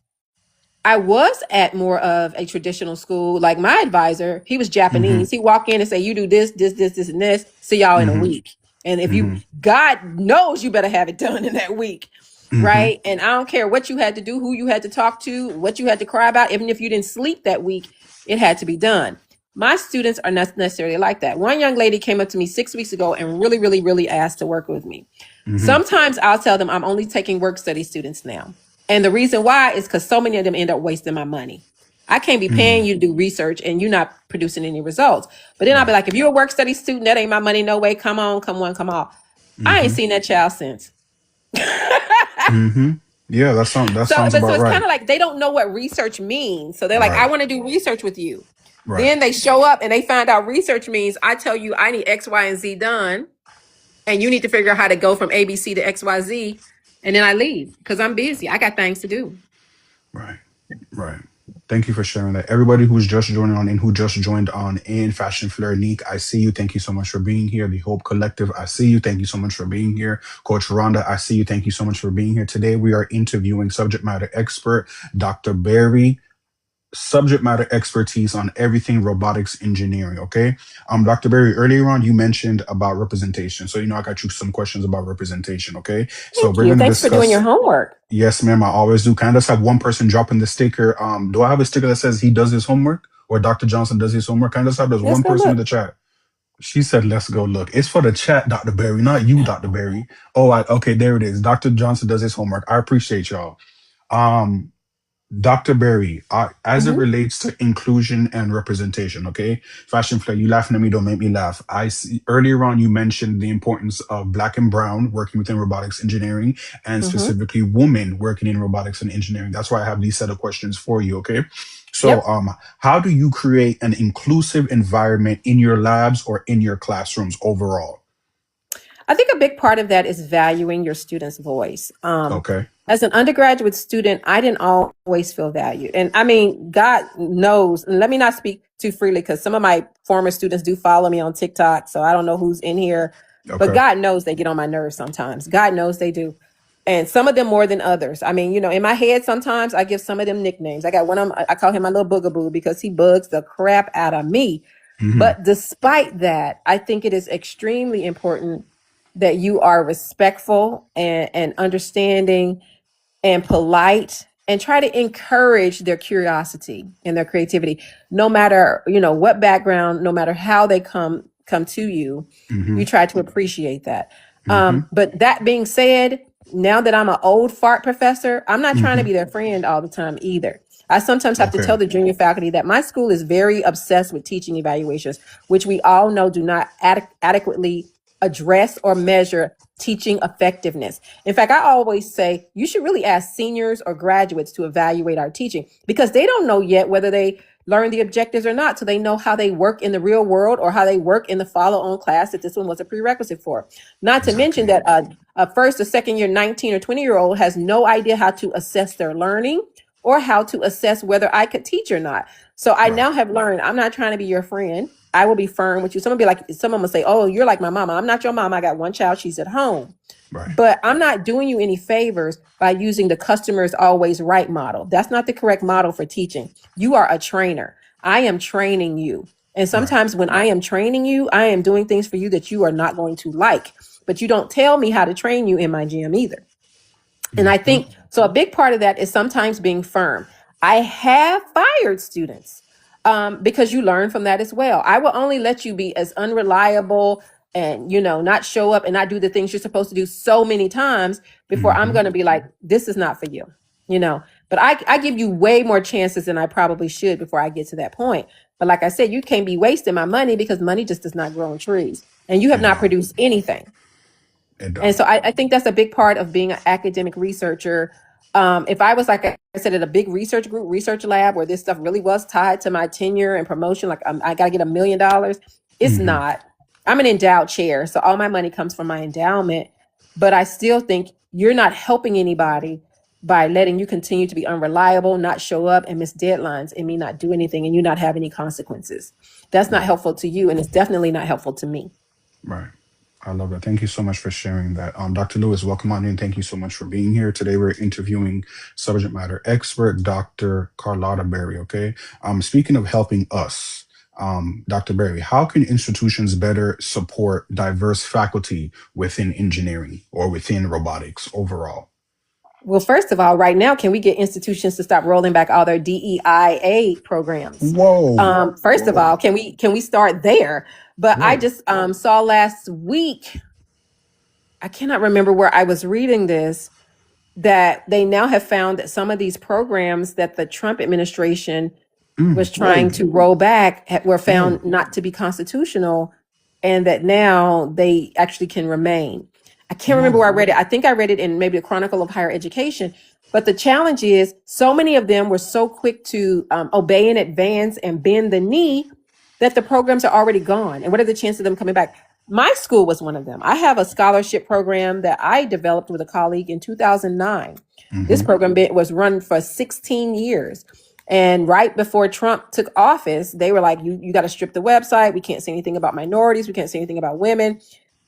I was at more of a traditional school. Like my advisor, he was Japanese. He walk in and say, you do this, this, this, and this. See y'all in a week. And if you, God knows you better have it done in that week. Mm-hmm. right? And I don't care what you had to do, who you had to talk to, what you had to cry about, even if you didn't sleep that week, it had to be done. My students are not necessarily like that. One young lady came up to me 6 weeks ago and really, really, really asked to work with me. Mm-hmm. Sometimes I'll tell them I'm only taking work study students now. And the reason why is because so many of them end up wasting my money. I can't be paying you to do research and you're not producing any results. But then I'll be Right. like, if you're a work study student, that ain't my money. No way. Come on, come on, come on. I ain't Mm-hmm. seen that child since. Mm-hmm. Yeah, that So, sounds but so about it's right. kind of like they don't know what research means. So they're like, I Right. want to do research with you. Right. Then they show up and they find out research means I tell you I need X, Y, and Z done. And you need to figure out how to go from ABC to XYZ. And then I leave because I'm busy. I got things to do. Right. Right. Thank you for sharing that. Everybody who's just joining on and who just joined on in Fashion Flair Nique, I see you. Thank you so much for being here. The Hope Collective, I see you. Thank you so much for being here. Coach Rhonda, I see you. Thank you so much for being here. Today we are interviewing subject matter expert Dr. Barry, subject matter expertise on everything robotics engineering. Okay. Dr. Barry, earlier on you mentioned about representation. So I got you some questions about representation. Okay. So Thank we're you. gonna Thanks for doing your discuss. homework. Yes, ma'am, I always do. Can I just have one person dropping the sticker? Do I have a sticker that says he does his homework or Dr. Johnson does his homework? Can I just have this Let's one go person in the look. chat? She said, let's go look. It's for the chat, Dr. Barry, not you, Dr. Barry. Oh, okay, there it is. Dr. Johnson does his homework. I appreciate y'all. Um, Dr. Berry, as it Hmm. relates to inclusion and representation, okay? Fashion Flair, you laughing at me, don't make me laugh. I see earlier on you mentioned the importance of black and brown working within robotics engineering and Hmm. specifically women working in robotics and engineering. That's why I have these set of questions for you, okay? So, Yep. how do you create an inclusive environment in your labs or in your classrooms overall? I think a big part of that is valuing your student's voice. Okay. As an undergraduate student, I didn't always feel valued. And I mean, God knows, and let me not speak too freely because some of my former students do follow me on TikTok. So I don't know who's in here, but Okay. God knows they get on my nerves sometimes. God knows they do. And some of them more than others. I mean, in my head, sometimes I give some of them nicknames. I got one of them, I call him my little boogaboo because he bugs the crap out of me. Mm-hmm. But despite that, I think it is extremely important that you are respectful and understanding and polite and try to encourage their curiosity and their creativity no matter what background, no matter how they come to you. Mm-hmm. You try to appreciate that. Mm-hmm. But that being said, now that I'm an old fart professor, I'm not trying to Mm-hmm. be their friend all the time either. I sometimes have to Okay. tell the junior faculty that my school is very obsessed with teaching evaluations, which we all know do not adequately address or measure teaching effectiveness. In fact, I always say you should really ask seniors or graduates to evaluate our teaching because they don't know yet whether they learn the objectives or not. So they know how they work in the real world or how they work in the follow on class that this one was a prerequisite for. Not to mention Exactly. that a first or second year 19 or 20-year-old has no idea how to assess their learning or how to assess whether I could teach or not. So I Right. now have learned I'm not trying to be your friend. I will be firm with you. Someone be like, someone will say, "Oh, you're like my mama." I'm not your mom. I got one child. She's at home. Right. But I'm not doing you any favors by using the customer is always right model. That's not the correct model for teaching. You are a trainer. I am training you. And Right. sometimes when I am training you, I am doing things for you that you are not going to like. But you don't tell me how to train you in my gym either. And I Mm-hmm. think so. A big part of that is sometimes being firm. I have fired students because you learn from that as well. I will only let you be as unreliable and not show up and not do the things you're supposed to do so many times before I'm Mm-hmm. going to be like, this is not for you. But I give you way more chances than I probably should before I get to that point. But like I said, you can't be wasting my money because money just does not grow on trees, and you have It not don't. produced anything. It And don't. so I think that's a big part of being an academic researcher. If I was, like I said, at a big research group, research lab where this stuff really was tied to my tenure and promotion, like I got to get $1 million, it's Mm-hmm. not. I'm an endowed chair, so all my money comes from my endowment. But I still think you're not helping anybody by letting you continue to be unreliable, not show up, and miss deadlines, and me not do anything, and you not have any consequences. That's not Right. helpful to you, and it's definitely not helpful to me. Right. I love that. Thank you so much for sharing that. Dr. Lewis, welcome on in. Thank you so much for being here. Today we're interviewing subject matter expert, Dr. Carlotta Berry. Okay. Speaking of helping us, Dr. Berry, how can institutions better support diverse faculty within engineering or within robotics overall? Well, first of all, right now, can we get institutions to stop rolling back all their DEIA programs? Whoa. First of Whoa. all, can we start there? But I Whoa. just saw last week, I cannot remember where I was reading this, that they now have found that some of these programs that the Trump administration was trying Whoa. to roll back were Whoa. found not to be constitutional, and that now they actually can remain. I can't remember where I Whoa. read it. I think I read it in maybe a Chronicle of Higher Education. But the challenge is so many of them were so quick to obey in advance and bend the knee that the programs are already gone. And what are the chances of them coming back? My school was one of them. I have a scholarship program that I developed with a colleague in 2009. This Mm-hmm. program was run for 16 years. And right before Trump took office, they were like, you got to strip the website. We can't say anything about minorities. We can't say anything about women.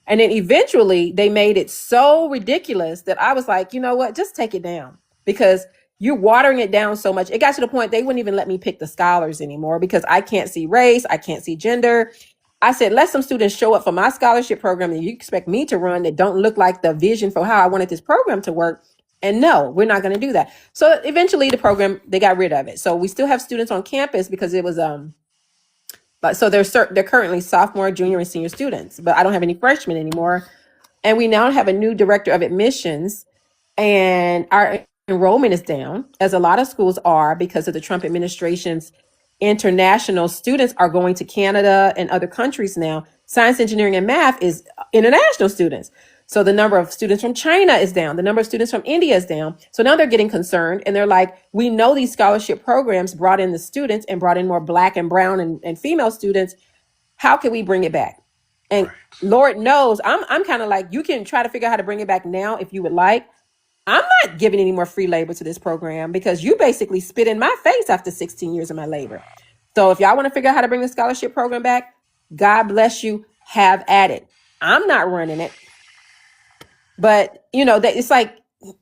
And then eventually they made it so ridiculous that I was like, you know what, just take it down, because you're watering it down so much. It got to the point they wouldn't even let me pick the scholars anymore because I can't see race. I can't see gender. I said, let some students show up for my scholarship program that you expect me to run that don't look like the vision for how I wanted this program to work. And no, we're not going to do that. So eventually the program, they got rid of it. So we still have students on campus because it was, but so they're currently sophomore, junior, and senior students, but I don't have any freshmen anymore. And we now have a new director of admissions, and our enrollment is down, as a lot of schools are, because of the Trump administration's international students are going to Canada and other countries now. Science, engineering, and math is international students. So the number of students from China is down. The number of students from India is down. So now they're getting concerned, and they're like, we know these scholarship programs brought in the students and brought in more Black and brown and female students. How can we bring it back? And Right. Lord knows, I'm kind of like, you can try to figure out how to bring it back now if you would like. I'm not giving any more free labor to this program because you basically spit in my face after 16 years of my labor. So if y'all want to figure out how to bring the scholarship program back, God bless you, have at it. I'm not running it. But you know, that it's like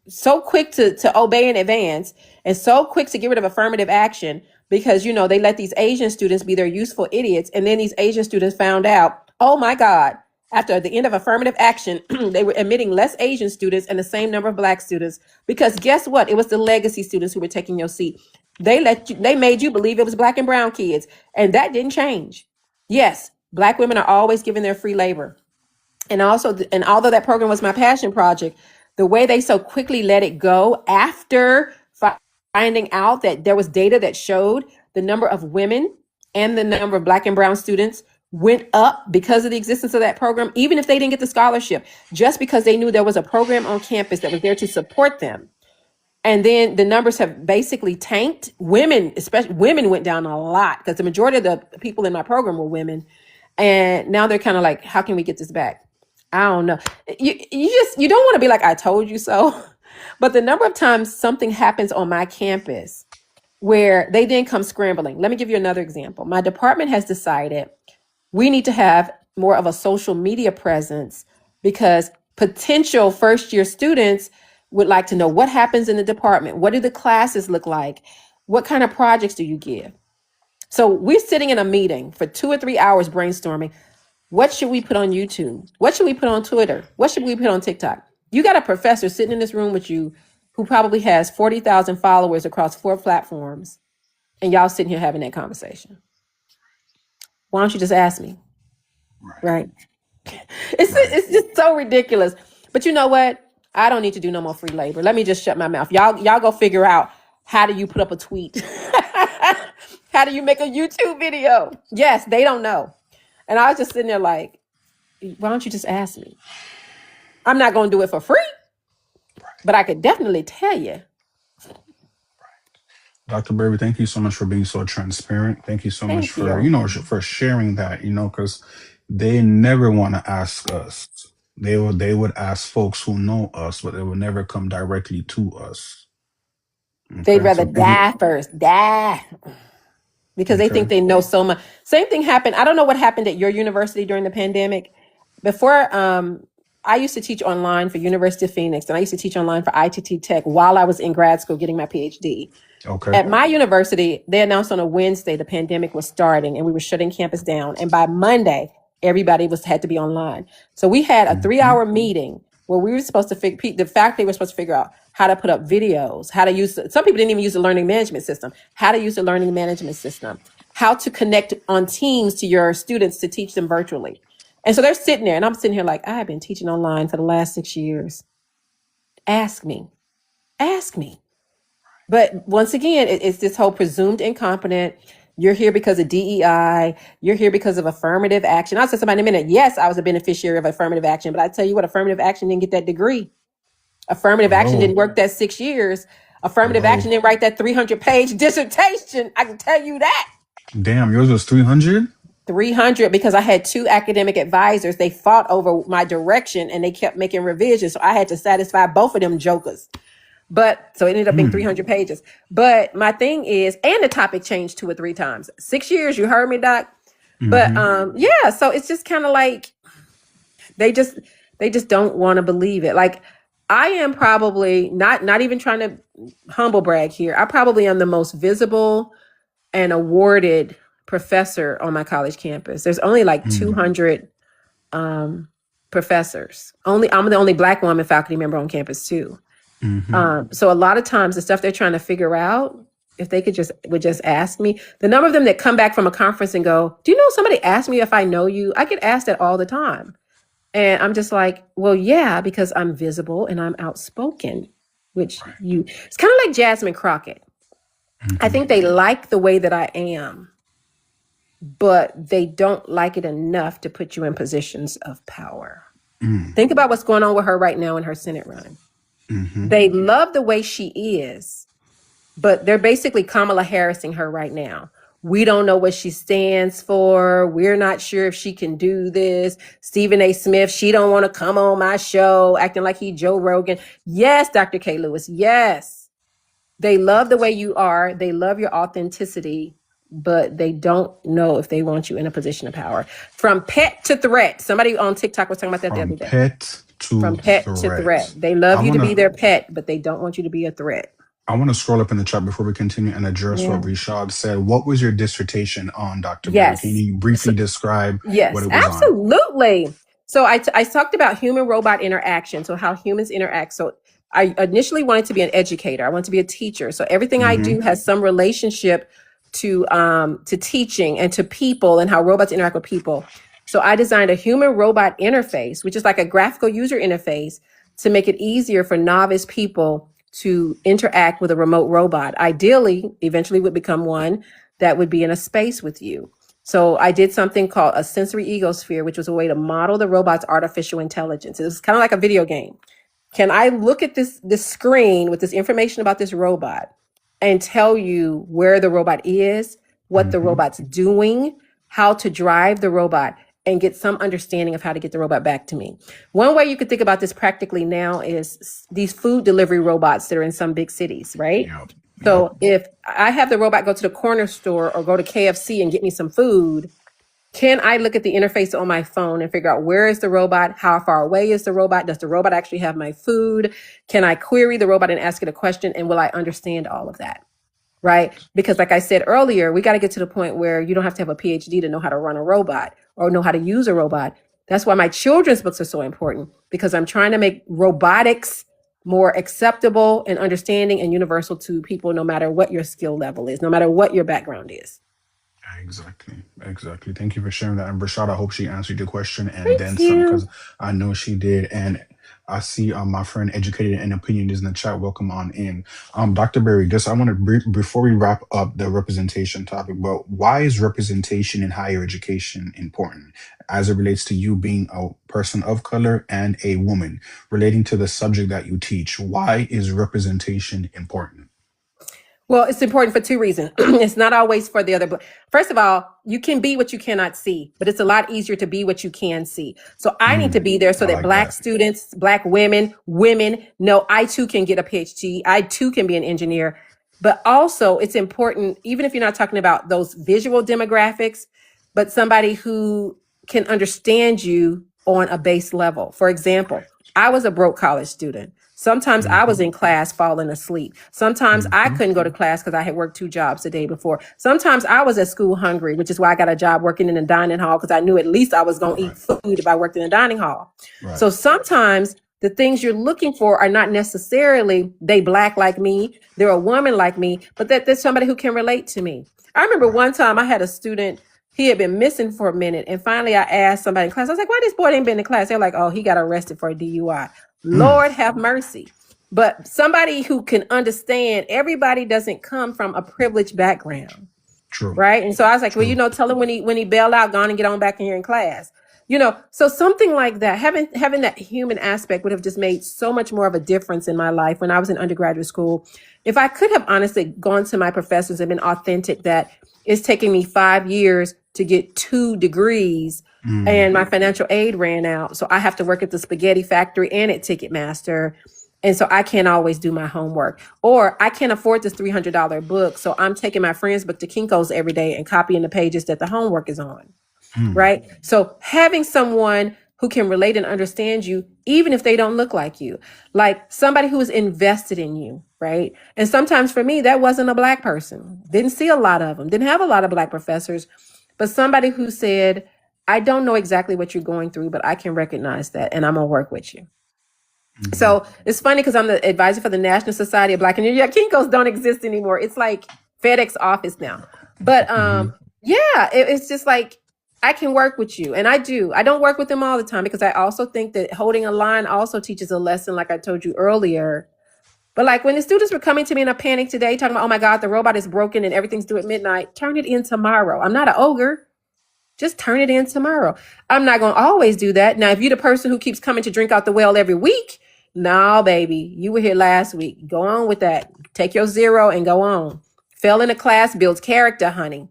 so quick to obey in advance and so quick to get rid of affirmative action because, you know, they let these Asian students be their useful idiots. And then these Asian students found out, oh my God, after the end of affirmative action, they were admitting less Asian students and the same number of Black students, because guess what? It was the legacy students who were taking your seat. They made you believe it was Black and brown kids, and that didn't change. Yes, Black women are always given their free labor. And also, and although that program was my passion project, the way they so quickly let it go after finding out that there was data that showed the number of women and the number of Black and brown students went up because of the existence of that program, even if they didn't get the scholarship, just because they knew there was a program on campus that was there to support them. And then the numbers have basically tanked. Women, especially women, went down a lot because the majority of the people in my program were women. And now they're kind of like, how can we get this back? I don't know. You don't want to be like, I told you so. But the number of times something happens on my campus where they then come scrambling. Let me give you another example. My department has decided we need to have more of a social media presence because potential first year students would like to know what happens in the department. What do the classes look like? What kind of projects do you give? So we're sitting in a meeting for 2 or 3 hours brainstorming. What should we put on YouTube? What should we put on Twitter? What should we put on TikTok? You got a professor sitting in this room with you who probably has 40,000 followers across 4 platforms, and y'all sitting here having that conversation. Why don't you just ask me? Right. Right? Right. It's just so ridiculous. But you know what? I don't need to do no more free labor. Let me just shut my mouth. Y'all go figure out, how do you put up a tweet? How do you make a YouTube video? Yes, they don't know. And I was just sitting there like, why don't you just ask me? I'm not going to do it for free, but I could definitely tell you. Dr. Berry, thank you so much for being so transparent. Thank you so much Thank for, you. for sharing that, because they never want to ask us. They would ask folks who know us, but they would never come directly to us. They'd Okay. rather So thank you. die first, die, because they Okay. think they know so much. Same thing happened. I don't know what happened at your university during the pandemic. Before, I used to teach online for University of Phoenix, and I used to teach online for ITT Tech while I was in grad school getting my PhD. Okay. At my university, they announced on a Wednesday the pandemic was starting and we were shutting campus down. And by Monday, everybody had to be online. So we had a Mhm. 3-hour meeting where we were supposed to the faculty were supposed to figure out, how to put up videos, how to use, some people didn't even use the learning management system, how to use the learning management system, how to connect on Teams to your students to teach them virtually. And so they're sitting there, and I'm sitting here like, I have been teaching online for the last 6 years. Ask me. But once again, it's this whole presumed incompetent. You're here because of DEI. You're here because of affirmative action. I'll say somebody in a minute. Yes, I was a beneficiary of affirmative action, but I tell you what, affirmative action didn't get that degree. Affirmative action didn't work that 6 years. Affirmative action didn't write that 300-page dissertation. I can tell you that. Damn, yours was 300? 300, because I had 2 academic advisors. They fought over my direction and they kept making revisions. So I had to satisfy both of them jokers. But so it ended up being 300 pages. But my thing is, and the topic changed 2 or 3 times. 6 years, you heard me, Doc. But yeah, so it's just kind of like they just don't want to believe it. Like, I am probably not even trying to humble brag here. I probably am the most visible and awarded professor on my college campus. There's only like 200 professors. I'm the only Black woman faculty member on campus too. So a lot of times the stuff they're trying to figure out, if they would just ask me, the number of them that come back from a conference and go, do you know, somebody asked me if I know you? I get asked that all the time. And I'm just like, well, yeah, because I'm visible and I'm outspoken, it's kind of like Jasmine Crockett. I think they like the way that I am, but they don't like it enough to put you in positions of power. Think about what's going on with her right now in her Senate run. They love the way she is, but they're basically Kamala Harrising her right now. We don't know what she stands for. We're not sure if she can do this. Stephen A. Smith, she don't want to come on my show acting like he Joe Rogan. Yes, Dr. K. Lewis, yes. They love the way you are. They love your authenticity, but they don't know if they want you in a position of power. From pet to threat. Somebody on TikTok was talking about that the other day. From pet to threat. They love you to be their pet, but they don't want you to be a threat. I want to scroll up in the chat before we continue and address what Rishad said. What was your dissertation on, Dr. Berry? Can you briefly describe what it was on? Absolutely. So I talked about human-robot interaction, so how humans interact. So I initially wanted to be an educator. I wanted to be a teacher. So everything I do has some relationship to teaching and to people and how robots interact with people. So I designed a human-robot interface, which is like a graphical user interface, to make it easier for novice people to interact with a remote robot. Ideally, eventually would become one that would be in a space with you. So I did something called a sensory egosphere, which was a way to model the robot's artificial intelligence. It was kind of like a video game. Can I look at this screen with this information about this robot and tell you where the robot is, what the robot's doing, how to drive the robot, and get some understanding of how to get the robot back to me? One way you could think about this practically now is these food delivery robots that are in some big cities, right? So if I have the robot go to the corner store or go to KFC and get me some food, can I look at the interface on my phone and figure out where is the robot? How far away is the robot? Does the robot actually have my food? Can I query the robot and ask it a question? And will I understand all of that? Right? Because like I said earlier, we got to get to the point where you don't have to have a PhD to know how to run a robot or know how to use a robot. That's why my children's books are so important, because I'm trying to make robotics more acceptable and understanding and universal to people, no matter what your skill level is, no matter what your background is. Exactly. Thank you for sharing that. And Rashad, I hope she answered your question and then some, because I know she did. And I see my friend Educated and Opinion is in the chat. Welcome on in. Dr. Berry, I want to, before we wrap up the representation topic, but why is representation in higher education important as it relates to you being a person of color and a woman relating to the subject that you teach? Why is representation important? Well, it's important for 2 reasons. It's not always for the other. First of all, you can be what you cannot see, but it's a lot easier to be what you can see. So I need to be there so that Black students, Black women know I too can get a PhD. I too can be an engineer. But also it's important, even if you're not talking about those visual demographics, but somebody who can understand you on a base level. For example, I was a broke college student. Sometimes I was in class falling asleep. Sometimes I couldn't go to class because I had worked 2 jobs the day before. Sometimes I was at school hungry, which is why I got a job working in a dining hall, because I knew at least I was going to eat food if I worked in a dining hall. So sometimes the things you're looking for are not necessarily they black like me, they're a woman like me, but that there's somebody who can relate to me. I remember one time I had a student, he had been missing for a minute, and finally I asked somebody in class, I was like, why this boy ain't been in class? They're like, oh, he got arrested for a DUI. Lord have mercy. But somebody who can understand, everybody doesn't come from a privileged background. True. Right. And so I was like, well, tell him when he bailed out, go on and get on back in here in class. So something like that, having that human aspect would have just made so much more of a difference in my life when I was in undergraduate school. If I could have honestly gone to my professors and been authentic that it's taking me 5 years to get 2 degrees and my financial aid ran out. So I have to work at the spaghetti factory and at Ticketmaster. And so I can't always do my homework, or I can't afford this $300 book. So I'm taking my friend's book to Kinko's every day and copying the pages that the homework is on. Right. So having someone who can relate and understand you, even if they don't look like you, like somebody who is invested in you. Right. And sometimes for me, that wasn't a black person. Didn't see a lot of them, didn't have a lot of black professors, but somebody who said, I don't know exactly what you're going through, but I can recognize that and I'm going to work with you. So it's funny because I'm the advisor for the National Society of Black and Indian. Kinko's don't exist anymore. It's like FedEx office now. But it's just like I can work with you. And I do. I don't work with them all the time because I also think that holding a line also teaches a lesson, like I told you earlier. But like when the students were coming to me in a panic today, talking about, oh my God, the robot is broken and everything's due at midnight, turn it in tomorrow. I'm not an ogre. Just turn it in tomorrow. I'm not going to always do that. Now, if you're the person who keeps coming to drink out the well every week, no, baby, you were here last week. Go on with that. Take your 0 and go on. Fail in a class builds character, honey.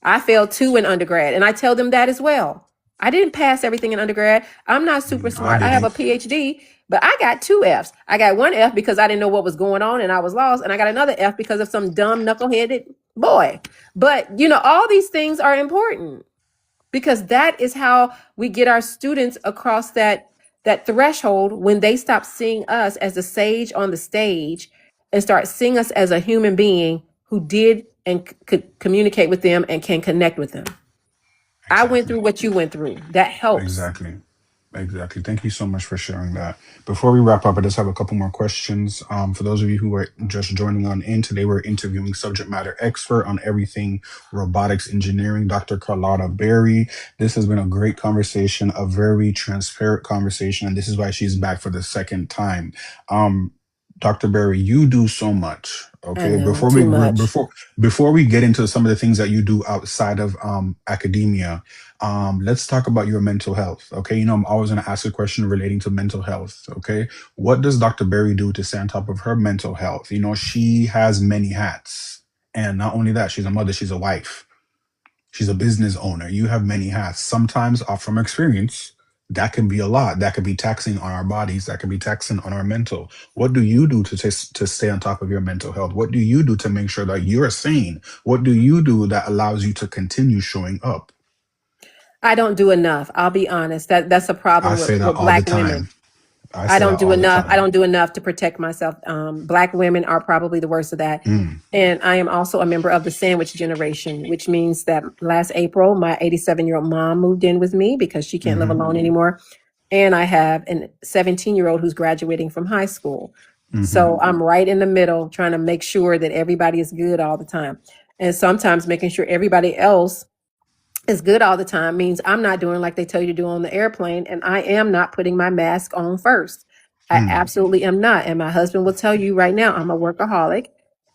I failed 2 in undergrad, and I tell them that as well. I didn't pass everything in undergrad. I'm not super smart. I have a PhD, but I got 2 Fs. I got 1 F because I didn't know what was going on and I was lost, and I got another F because of some dumb knuckleheaded boy. But, all these things are important because that is how we get our students across that threshold when they stop seeing us as a sage on the stage and start seeing us as a human being who did and could communicate with them and can connect with them. Exactly. I went through what you went through. That helps. Exactly. Thank you so much for sharing that. Before we wrap up, I just have a couple more questions. For those of you who are just joining on in, today we're interviewing subject matter expert on everything robotics engineering, Dr. Carlotta Berry. This has been a great conversation, a very transparent conversation, and this is why she's back for the second time. Dr. Berry, you do so much. Okay, before we get into some of the things that you do outside of academia, let's talk about your mental health. Okay, I'm always going to ask a question relating to mental health. Okay, what does Dr. Berry do to stay on top of her mental health? She has many hats, and not only that, she's a mother, she's a wife, she's a business owner. You have many hats. Sometimes, from experience, that can be a lot. That could be taxing on our bodies. That could be taxing on our mental. What do you do to stay on top of your mental health? What do you do to make sure that you're sane? What do you do that allows you to continue showing up? I don't do enough. I'll be honest. That's a problem with Black women. I don't do enough. I don't do enough to protect myself. Black women are probably the worst of that. And I am also a member of the sandwich generation, which means that last April, my 87-year-old mom moved in with me because she can't live alone anymore. And I have a 17-year-old who's graduating from high school. So I'm right in the middle trying to make sure that everybody is good all the time. And sometimes making sure everybody else is good all the time means I'm not doing like they tell you to do on the airplane, and I am not putting my mask on first. I absolutely am not. And my husband will tell you right now, I'm a workaholic,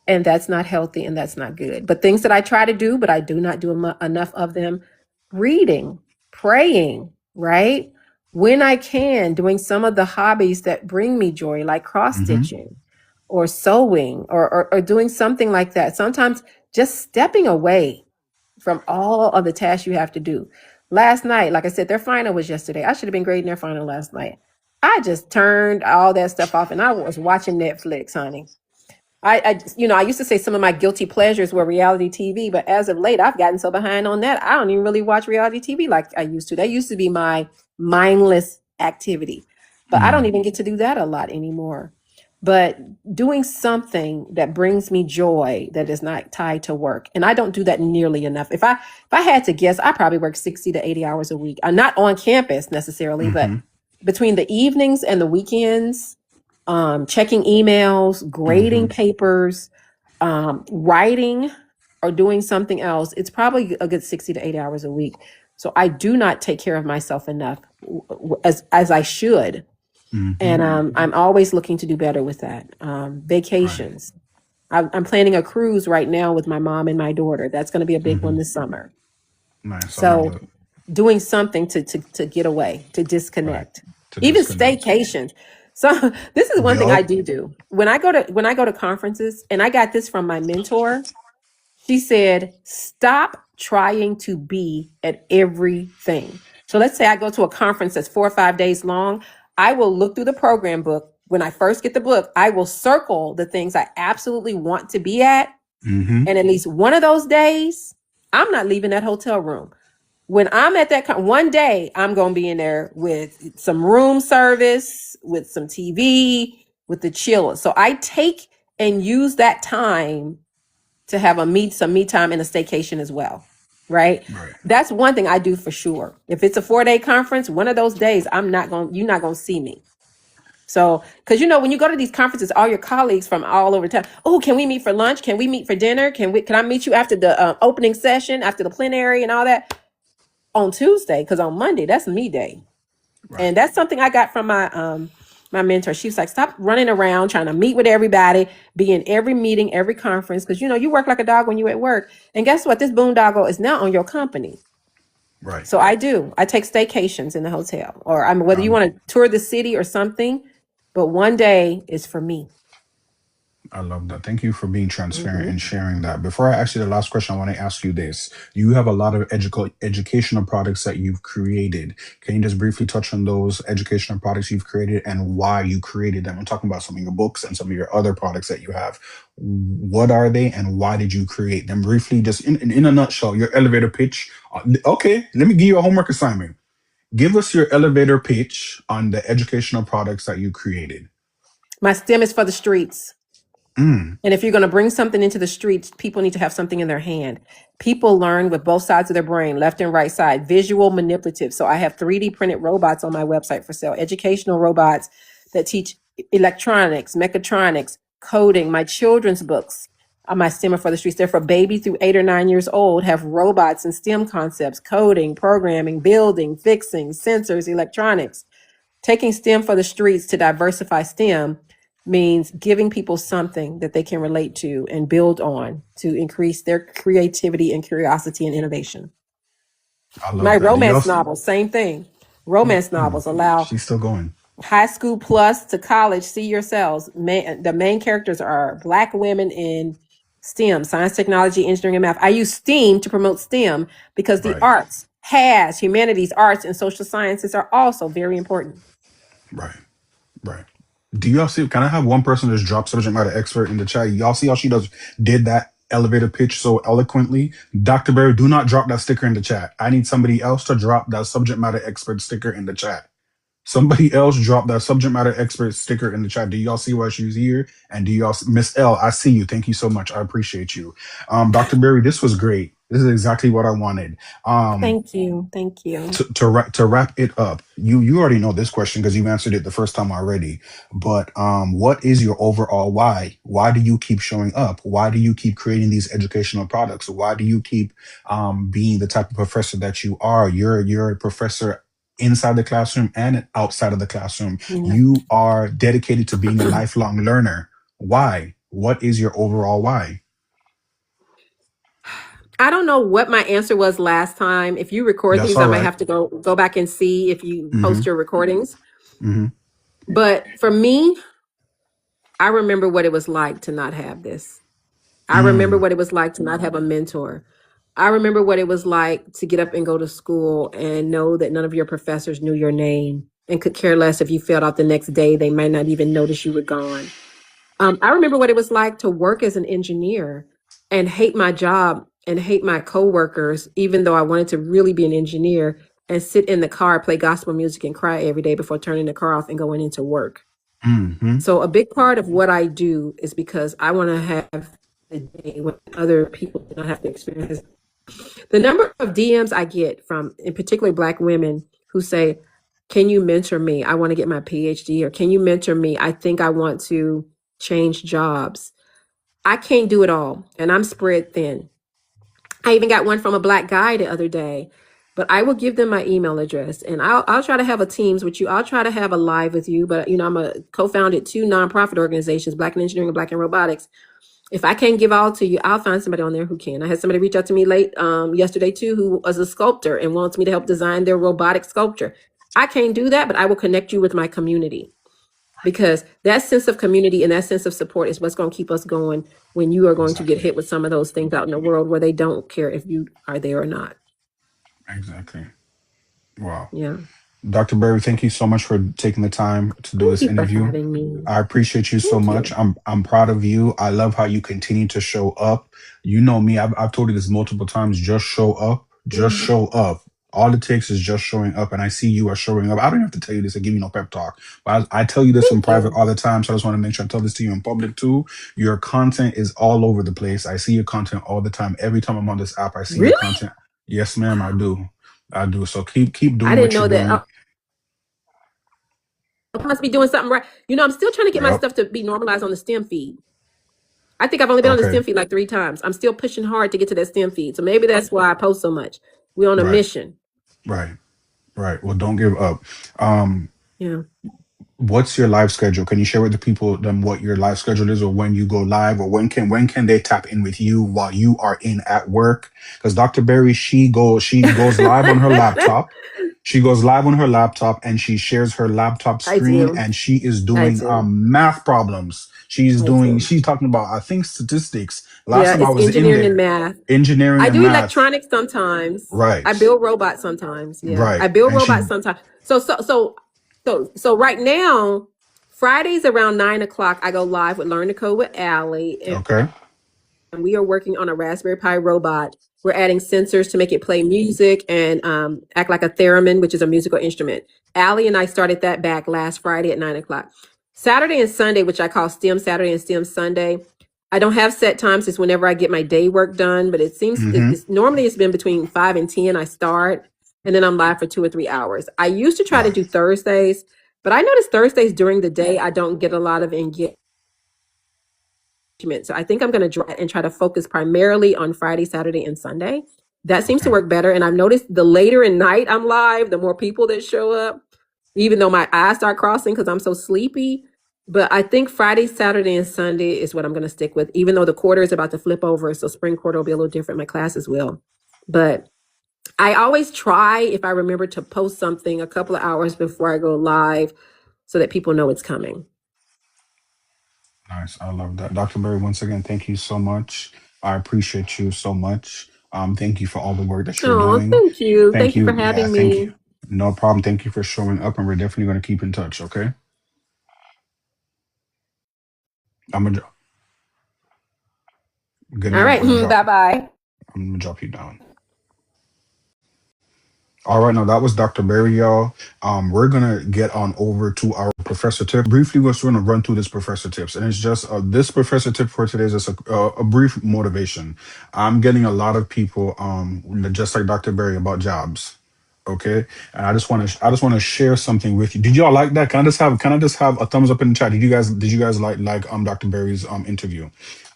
and that's not healthy and that's not good. But things that I try to do, but I do not do enough of them: reading, praying, right? When I can, doing some of the hobbies that bring me joy, like cross stitching or sewing or doing something like that. Sometimes just stepping away from all of the tasks you have to do. Last night, like I said, their final was yesterday. I should have been grading their final last night. I just turned all that stuff off and I was watching Netflix, honey. I used to say some of my guilty pleasures were reality TV, but as of late, I've gotten so behind on that. I don't even really watch reality TV like I used to. That used to be my mindless activity, but I don't even get to do that a lot anymore. But doing something that brings me joy that is not tied to work. And I don't do that nearly enough. If I had to guess, I probably work 60 to 80 hours a week. I'm not on campus necessarily, but between the evenings and the weekends, checking emails, grading papers, writing, or doing something else, it's probably a good 60 to 80 hours a week. So I do not take care of myself enough as I should. And I'm always looking to do better with that. Vacations. I'm planning a cruise right now with my mom and my daughter. That's going to be a big one this summer. Nice. I love So that. doing something to get away, to Right. disconnect, To even disconnect. staycations. So this is one thing I Yup. do. When I go to conferences, and I got this from my mentor. She said, stop trying to be at everything. So let's say I go to a conference that's 4 or 5 days long. I will look through the program book. When I first get the book, I will circle the things I absolutely want to be at. And at least one of those days, I'm not leaving that hotel room. When I'm at that one day, I'm going to be in there with some room service, with some TV, with the chiller. So I take and use that time to have some me time and a staycation as well. Right. Right. That's one thing I do for sure. If it's a 4-day conference, one of those days, you're not going to see me. So, because when you go to these conferences, all your colleagues from all over town, oh, can we meet for lunch? Can we meet for dinner? Can I meet you after the opening session, after the plenary and all that on Tuesday? Because on Monday, that's me day. Right. And that's something I got from my mentor. She was like, stop running around trying to meet with everybody, be in every meeting, every conference, because you work like a dog when you're at work. And guess what? This boondoggle is now on your company. Right. So I take staycations in the hotel, or whether you want to tour the city or something, but one day is for me. I love that. Thank you for being transparent and sharing that. Before I ask you the last question, I want to ask you this. You have a lot of educational products that you've created. Can you just briefly touch on those educational products you've created and why you created them? I'm talking about some of your books and some of your other products that you have. What are they and why did you create them? Briefly, just in a nutshell, your elevator pitch. Okay, let me give you a homework assignment. Give us your elevator pitch on the educational products that you created. My STEM is for the streets. And if you're going to bring something into the streets, people need to have something in their hand. People learn with both sides of their brain, left and right side, visual, manipulative. So I have 3D printed robots on my website for sale, educational robots that teach electronics, mechatronics, coding. My children's books on my STEM are for the streets. They're for baby through 8 or 9 years old, have robots and STEM concepts, coding, programming, building, fixing, sensors, electronics. Taking STEM for the streets to diversify STEM means giving people something that they can relate to and build on to increase their creativity and curiosity and innovation. I My love that. Do you romance also, novels, same thing. Romance novels allow she's still going. high school plus to college, see yourselves. The main characters are Black women in STEM, science, technology, engineering, and math. I use STEAM to promote STEM because the Right. arts, humanities, arts, and social sciences are also very important. Right. Right. Do y'all see? Can I have one person just drop subject matter expert in the chat? Y'all see how she did that elevator pitch so eloquently? Dr. Berry, do not drop that sticker in the chat. I need somebody else to drop that subject matter expert sticker in the chat. Somebody else drop that subject matter expert sticker in the chat. Do y'all see why she's here? And do y'all, Miss L, I see you. Thank you so much. I appreciate you. Dr. Berry, this was great. This is exactly what I wanted. Thank you. Thank you. To wrap it up, you already know this question because you've answered it the first time already. But what is your overall why? Why do you keep showing up? Why do you keep creating these educational products? Why do you keep being the type of professor that you are? You're a professor inside the classroom and outside of the classroom. Yeah. You are dedicated to being a lifelong learner. Why? What is your overall why? I don't know what my answer was last time. If you record That's these, all I might right. have to go back and see if you Mm-hmm. post your recordings. Mm-hmm. But for me, I remember what it was like to not have this. I remember what it was like to not have a mentor. I remember what it was like to get up and go to school and know that none of your professors knew your name and could care less if you failed out the next day. They might not even notice you were gone. I remember what it was like to work as an engineer and hate my job and hate my coworkers, even though I wanted to really be an engineer, and sit in the car, play gospel music, and cry every day before turning the car off and going into work. Mm-hmm. So a big part of what I do is because I want to have the day when other people do not have to experience this. The number of DMs I get from, in particular, Black women who say, can you mentor me? I want to get my PhD, or can you mentor me? I think I want to change jobs. I can't do it all, and I'm spread thin. I even got one from a black guy the other day, but I will give them my email address, and I'll try to have a Teams with you. I'll try to have a live with you, but I'm a co-founded two nonprofit organizations, Black in Engineering and Black in Robotics. If I can't give all to you, I'll find somebody on there who can. I had somebody reach out to me late yesterday too, who was a sculptor and wants me to help design their robotic sculpture. I can't do that, but I will connect you with my community, because that sense of community and that sense of support is what's going to keep us going when you are going to get Exactly. hit with some of those things out in the world where they don't care if you are there or not. Exactly. Wow. Yeah. Dr. Berry, thank you so much for taking the time to do Thank this you for interview. having me. I appreciate you so Thank much. you. I'm proud of you. I love how you continue to show up. You know me. I've told you this multiple times. Just show up. Just Mhm. show up. All it takes is just showing up, and I see you are showing up. I don't have to tell you this and give you no pep talk, but I tell you this in Thank private you. all the time. So I just want to make sure I tell this to you in public too. Your content is all over the place. I see your content all the time. Every time I'm on this app, I see your Really? content. Yes, ma'am. I Wow. do. I do. So keep I doing didn't what you're know that. doing. I must be doing something right. I'm still trying to get my Yep. stuff to be normalized on the STEM feed. I think I've only been on the Okay. STEM feed like 3 times. I'm still pushing hard to get to that STEM feed. So maybe that's why I post so much. We're on a Right. mission. Right. Right. Well, don't give up. Um, Yeah. what's your live schedule? Can you share with the people them what your live schedule is, or when you go live, or when can they tap in with you while you are in at work? Because Dr. Berry, she goes live on her laptop. She goes live on her laptop and she shares her laptop I screen do. and she is I doing do. math problems. I do. She's talking about, I think, statistics. Last Yeah, time I it's was in engineering and there, math. engineering I and do math. electronics sometimes. I Right. build robots sometimes. Yeah. Right. I build And robots she sometimes. So right now, Fridays around 9 o'clock, I go live with Learn to Code with Allie. And okay. we are working on a Raspberry Pi robot. We're adding sensors to make it play music and act like a theremin, which is a musical instrument. Allie and I started that back last Friday at 9 o'clock. Saturday and Sunday, which I call STEM Saturday and STEM Sunday. I don't have set times. It's whenever I get my day work done, but it seems Mm-hmm. it's normally it's been between 5 and 10. I start, and then I'm live for 2 or 3 hours. I used to try to do Nice. Thursdays, but I notice Thursdays during the day I don't get a lot of engagement. So I think I'm going to try to focus primarily on Friday, Saturday, and Sunday. That seems to Okay. work better. And I've noticed the later in night I'm live, the more people that show up, even though my eyes start crossing because I'm so sleepy. But I think Friday, Saturday, and Sunday is what I'm going to stick with, even though the quarter is about to flip over. So spring quarter will be a little different. My classes will. But I always try, if I remember, to post something a couple of hours before I go live so that people know it's coming. Nice. I love that. Dr. Berry, once again, thank you so much. I appreciate you so much. Thank you for all the work that you're Oh, doing. thank you. Thank Thank you for you. Yeah, having thank you. me. No problem. Thank you for showing up, and we're definitely going to keep in touch. Okay. I'm gonna good All night. right. Bye bye. I'm gonna drop you down. All right, now that was Dr. Berry, y'all. We're gonna get on over to our professor tip. Briefly, we're just gonna run through this professor tips, and it's just this professor tip for today is just a brief motivation. I'm getting a lot of people, just like Dr. Berry, about jobs. Okay, and I just want to share something with you. Did y'all like that? Can I just have a thumbs up in the chat? Did you guys like Dr. Berry's interview?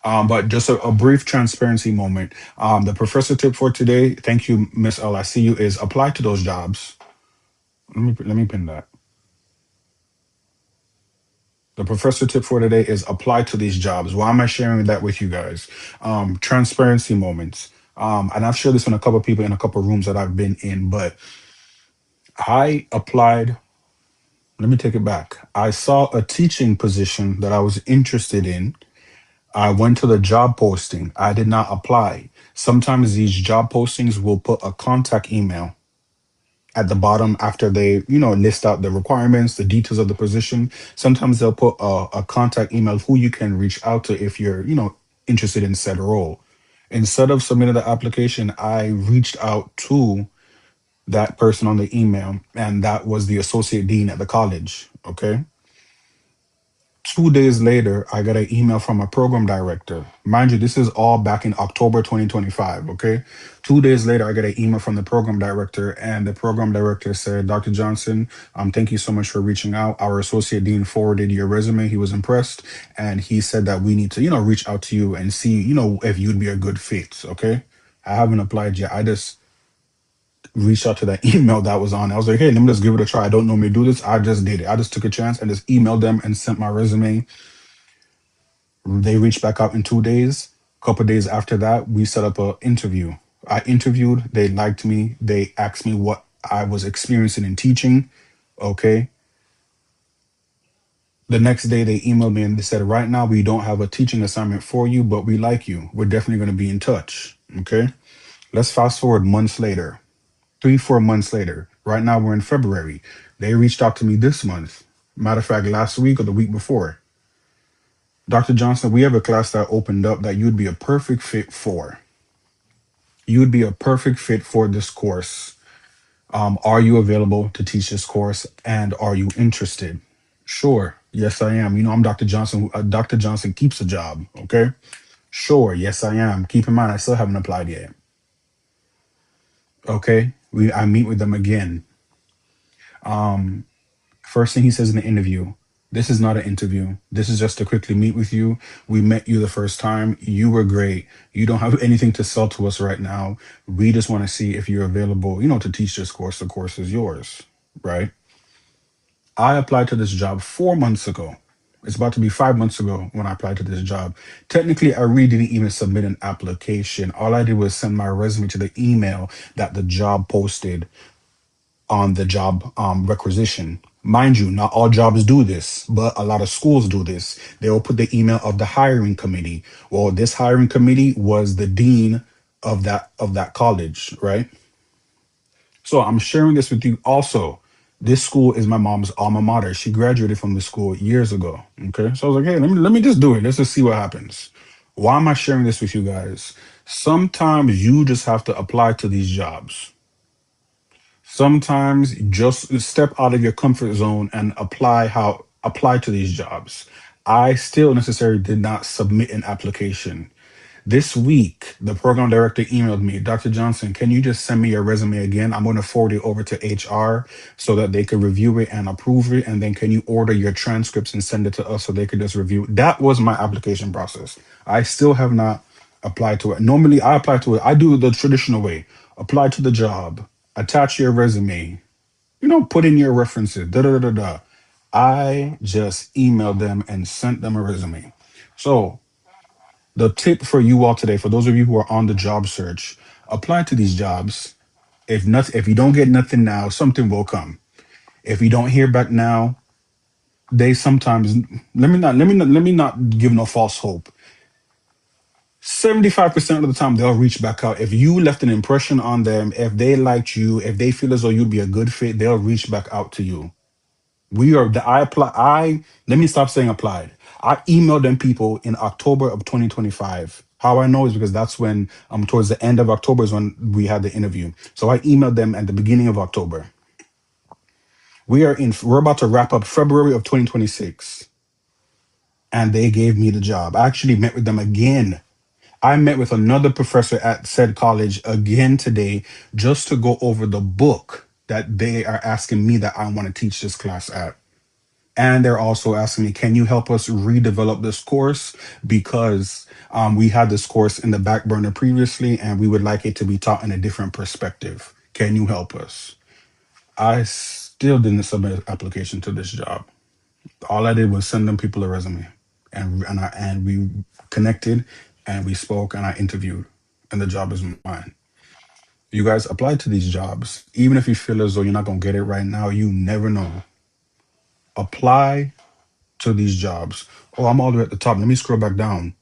But just a brief transparency moment. The professor tip for today, thank you, Miss L. I see you, is apply to those jobs. Let me pin that. The professor tip for today is apply to these jobs. Why am I sharing that with you guys? Transparency moments. And I've shared this with a couple of people in a couple of rooms that I've been in, but I applied. Let me take it back. I saw a teaching position that I was interested in. I went to the job posting. I did not apply. Sometimes these job postings will put a contact email at the bottom after they, list out the requirements, the details of the position. Sometimes they'll put a contact email who you can reach out to if you're, interested in said role. Instead of submitting the application, I reached out to that person on the email, and that was the associate dean at the college. Okay. 2 days later, I got an email from a program director. Mind you, this is all back in October 2025. Okay. 2 days later, I got an email from the program director, and the program director said, Dr. Johnson, thank you so much for reaching out. Our associate dean forwarded your resume. He was impressed, and he said that we need to, reach out to you and see, if you'd be a good fit. Okay. I haven't applied yet. I just reached out to that email that was on. I was like, hey, let me just give it a try. I don't normally do this. I just did it. I just took a chance and just emailed them and sent my resume. They reached back out in 2 days. A couple days after that, we set up an interview. I interviewed. They liked me. They asked me what I was experiencing in teaching. Okay. The next day, they emailed me and they said, right now, we don't have a teaching assignment for you, but we like you. We're definitely going to be in touch. Okay. Let's fast forward months later, 3, 4 months later. Right now, we're in February. They reached out to me this month. Matter of fact, last week or the week before. Dr. Johnson, we have a class that opened up that you'd be a perfect fit for. You would be a perfect fit for this course. Are you available to teach this course, and are you interested? Sure. Yes, I am. I'm Dr. Johnson. Dr. Johnson keeps a job. Okay. Sure. Yes, I am. Keep in mind, I still haven't applied yet. Okay. I meet with them again. First thing he says in the interview, this is not an interview. This is just to quickly meet with you. We met you the first time. You were great. You don't have anything to sell to us right now. We just want to see if you're available, to teach this course. The course is yours, right? I applied to this job 4 months ago. It's about to be 5 months ago when I applied to this job. Technically, I really didn't even submit an application. All I did was send my resume to the email that the job posted on the job requisition. Mind you, not all jobs do this, but a lot of schools do this. They will put the email of the hiring committee. Well, this hiring committee was the dean of that college, right? So I'm sharing this with you also. This school is my mom's alma mater. She graduated from the school years ago. Okay. So I was like, hey, let me just do it. Let's just see what happens. Why am I sharing this with you guys? Sometimes you just have to apply to these jobs. Sometimes just step out of your comfort zone and apply to these jobs. I still necessarily did not submit an application. This week, the program director emailed me, Dr. Johnson, can you just send me your resume again? I'm going to forward it over to HR so that they could review it and approve it. And then can you order your transcripts and send it to us so they could just review? That was my application process. I still have not applied to it. Normally, I apply to it. I do it the traditional way. Apply to the job, attach your resume, put in your references, da da da da da. I just emailed them and sent them a resume. So the tip for you all today, for those of you who are on the job search, apply to these jobs. If you don't get nothing now, something will come. If you don't hear back now, they sometimes let me not give no false hope. 75% of the time they'll reach back out. If you left an impression on them, if they liked you, if they feel as though you'd be a good fit, they'll reach back out to you. We are the I apply I Let me stop saying applied. I emailed them people in October of 2025. How I know is because that's when towards the end of October is when we had the interview. So I emailed them at the beginning of October. We're about to wrap up February of 2026. And they gave me the job. I actually met with them again. I met with another professor at said college again today just to go over the book that they are asking me that I want to teach this class at. And they're also asking me, can you help us redevelop this course? Because we had this course in the back burner previously, and we would like it to be taught in a different perspective. Can you help us? I still didn't submit an application to this job. All I did was send them people a resume, and we connected, and we spoke, and I interviewed, and the job is mine. You guys apply to these jobs, even if you feel as though you're not gonna get it right now. You never know. Apply to these jobs. Oh, I'm all the way at the top. Let me scroll back down.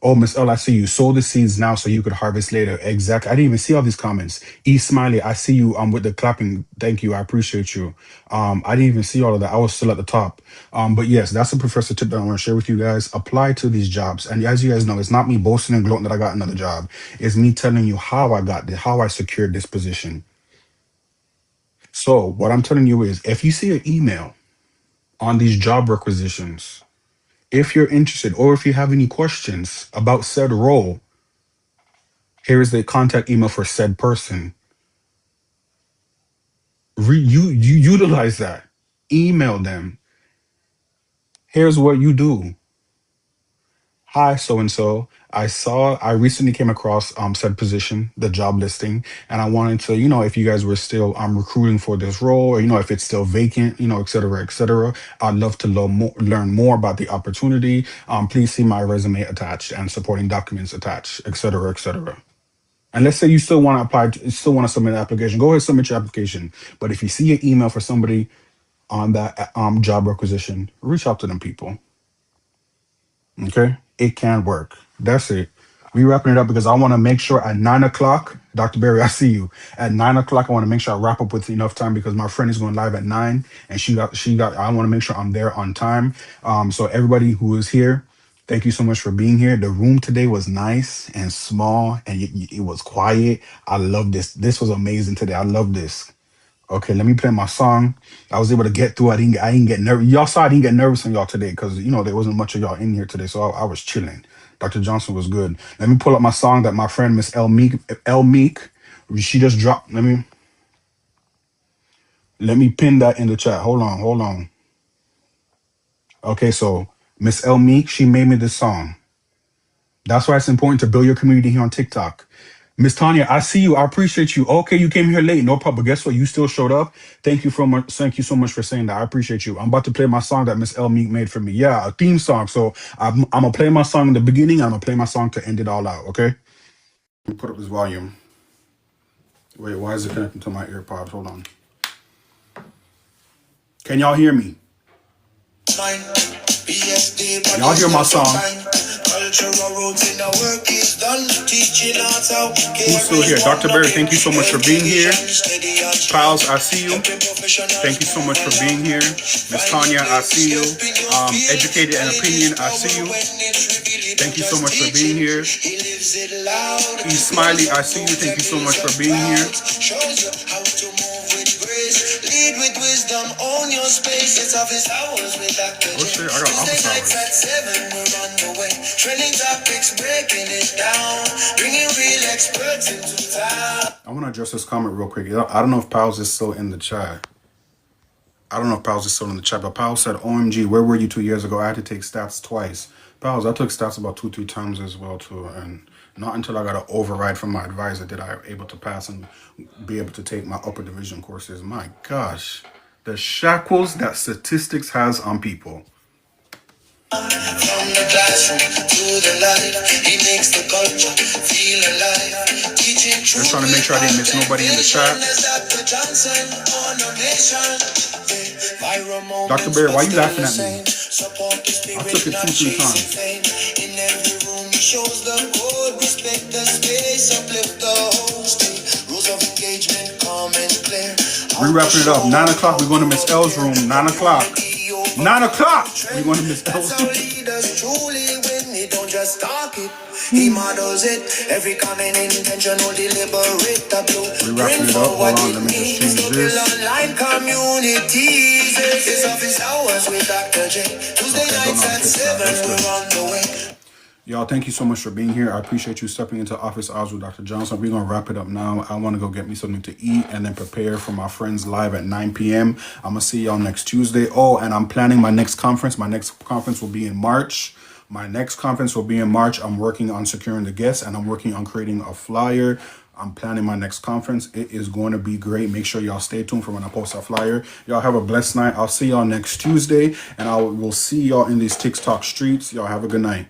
Oh, Miss L, I see you sow the seeds now so you could harvest later. Exactly. I didn't even see all these comments. E Smiley, I see you with the clapping. Thank you. I appreciate you. I didn't even see all of that. I was still at the top. But yes, that's a professor tip that I want to share with you guys. Apply to these jobs. And as you guys know, it's not me boasting and gloating that I got another job. It's me telling you how I got this, how I secured this position. So what I'm telling you is if you see an email on these job requisitions, If you're interested or if you have any questions about said role, here is the contact email for said person. You utilize that. Email them. Here's what you do. Hi, so and so. I recently came across said position, the job listing, and I wanted to, if you guys were still recruiting for this role, or if it's still vacant, et cetera, et cetera. I'd love to learn more about the opportunity. Please see my resume attached and supporting documents attached, et cetera, et cetera. And let's say you still want to apply, still want to submit an application. Go ahead, submit your application. But if you see an email for somebody on that job requisition, reach out to them people. Okay, it can work. That's it. We wrapping it up because I want to make sure at 9 o'clock, Dr. Berry, I see you. At 9 o'clock, I want to make sure I wrap up with enough time because my friend is going live at 9, and she got. I want to make sure I'm there on time. So everybody who is here, thank you so much for being here. The room today was nice and small, and it was quiet. I love this. This was amazing today. I love this. Okay, let me play my song. I was able to get through. I didn't get nervous. Y'all saw I didn't get nervous on y'all today because there wasn't much of y'all in here today, so I was chilling. Dr. Johnson was good. Let me pull up my song that my friend Miss L Meek, she just dropped. Let me pin that in the chat. Hold on. Okay, so Miss L Meek, she made me this song. That's why it's important to build your community here on TikTok. Miss Tanya, I see you. I appreciate you. Okay, you came here late. No problem. But guess what? You still showed up. Thank you so much. Thank you so much for saying that. I appreciate you. I'm about to play my song that Miss L Meek made for me. Yeah, a theme song. So I'm gonna play my song in the beginning. I'm gonna play my song to end it all out. Okay. Let me put up this volume. Wait, why is it connecting to my AirPods? Hold on. Can y'all hear me? Y'all hear my song? Who's still here? Dr. Berry, thank you so much for being here. Pals, I see you. Thank you so much for being here. Miss Tanya, I see you. Educated and Opinion, I see you. Thank you so much for being here. E Smiley, I see you. Thank you so much for being here. Lead with wisdom, own your space. It's office hours with Dr. Oh shit, I got office hours. At 7, we're on the way. Trending topics, breaking it down. Bringing real experts into town. I want to address this comment real quick. I don't know if Pals is still in the chat. But Pals said, OMG, where were you 2 years ago? I had to take stats twice. Pals, I took stats about 2-3 times as well too, and not until I got an override from my advisor did I able to pass and be able to take my upper division courses. My gosh, the shackles that statistics has on people. From the classroom to the light, he makes the culture feel alive. Just trying to make sure I didn't miss nobody in the chat. Dr. Berry, why are you laughing at me? I took it 2-3 times. In every room he shows the code, respect the space, uplift the host. Rules of engagement, calm and clear. We wrapping it up. 9 o'clock, we're going to Miss L's room. 9 o'clock. 9 o'clock. We're going to Miss L's room. Truly when he don't just talk it, he models it. Every comment intentional, deliberate the blue. We wrapping it up. Hold on, let me just change this. Online communities. It's office hours with Dr. J. Tuesday nights at 7, we're on the way. Y'all, thank you so much for being here. I appreciate you stepping into office hours with Dr. Johnson. We're going to wrap it up now. I want to go get me something to eat and then prepare for my friends live at 9 p.m. I'm going to see y'all next Tuesday. Oh, and I'm planning my next conference. My next conference will be in March. I'm working on securing the guests, and I'm working on creating a flyer. I'm planning my next conference. It is going to be great. Make sure y'all stay tuned for when I post that flyer. Y'all have a blessed night. I'll see y'all next Tuesday, and I will see y'all in these TikTok streets. Y'all have a good night.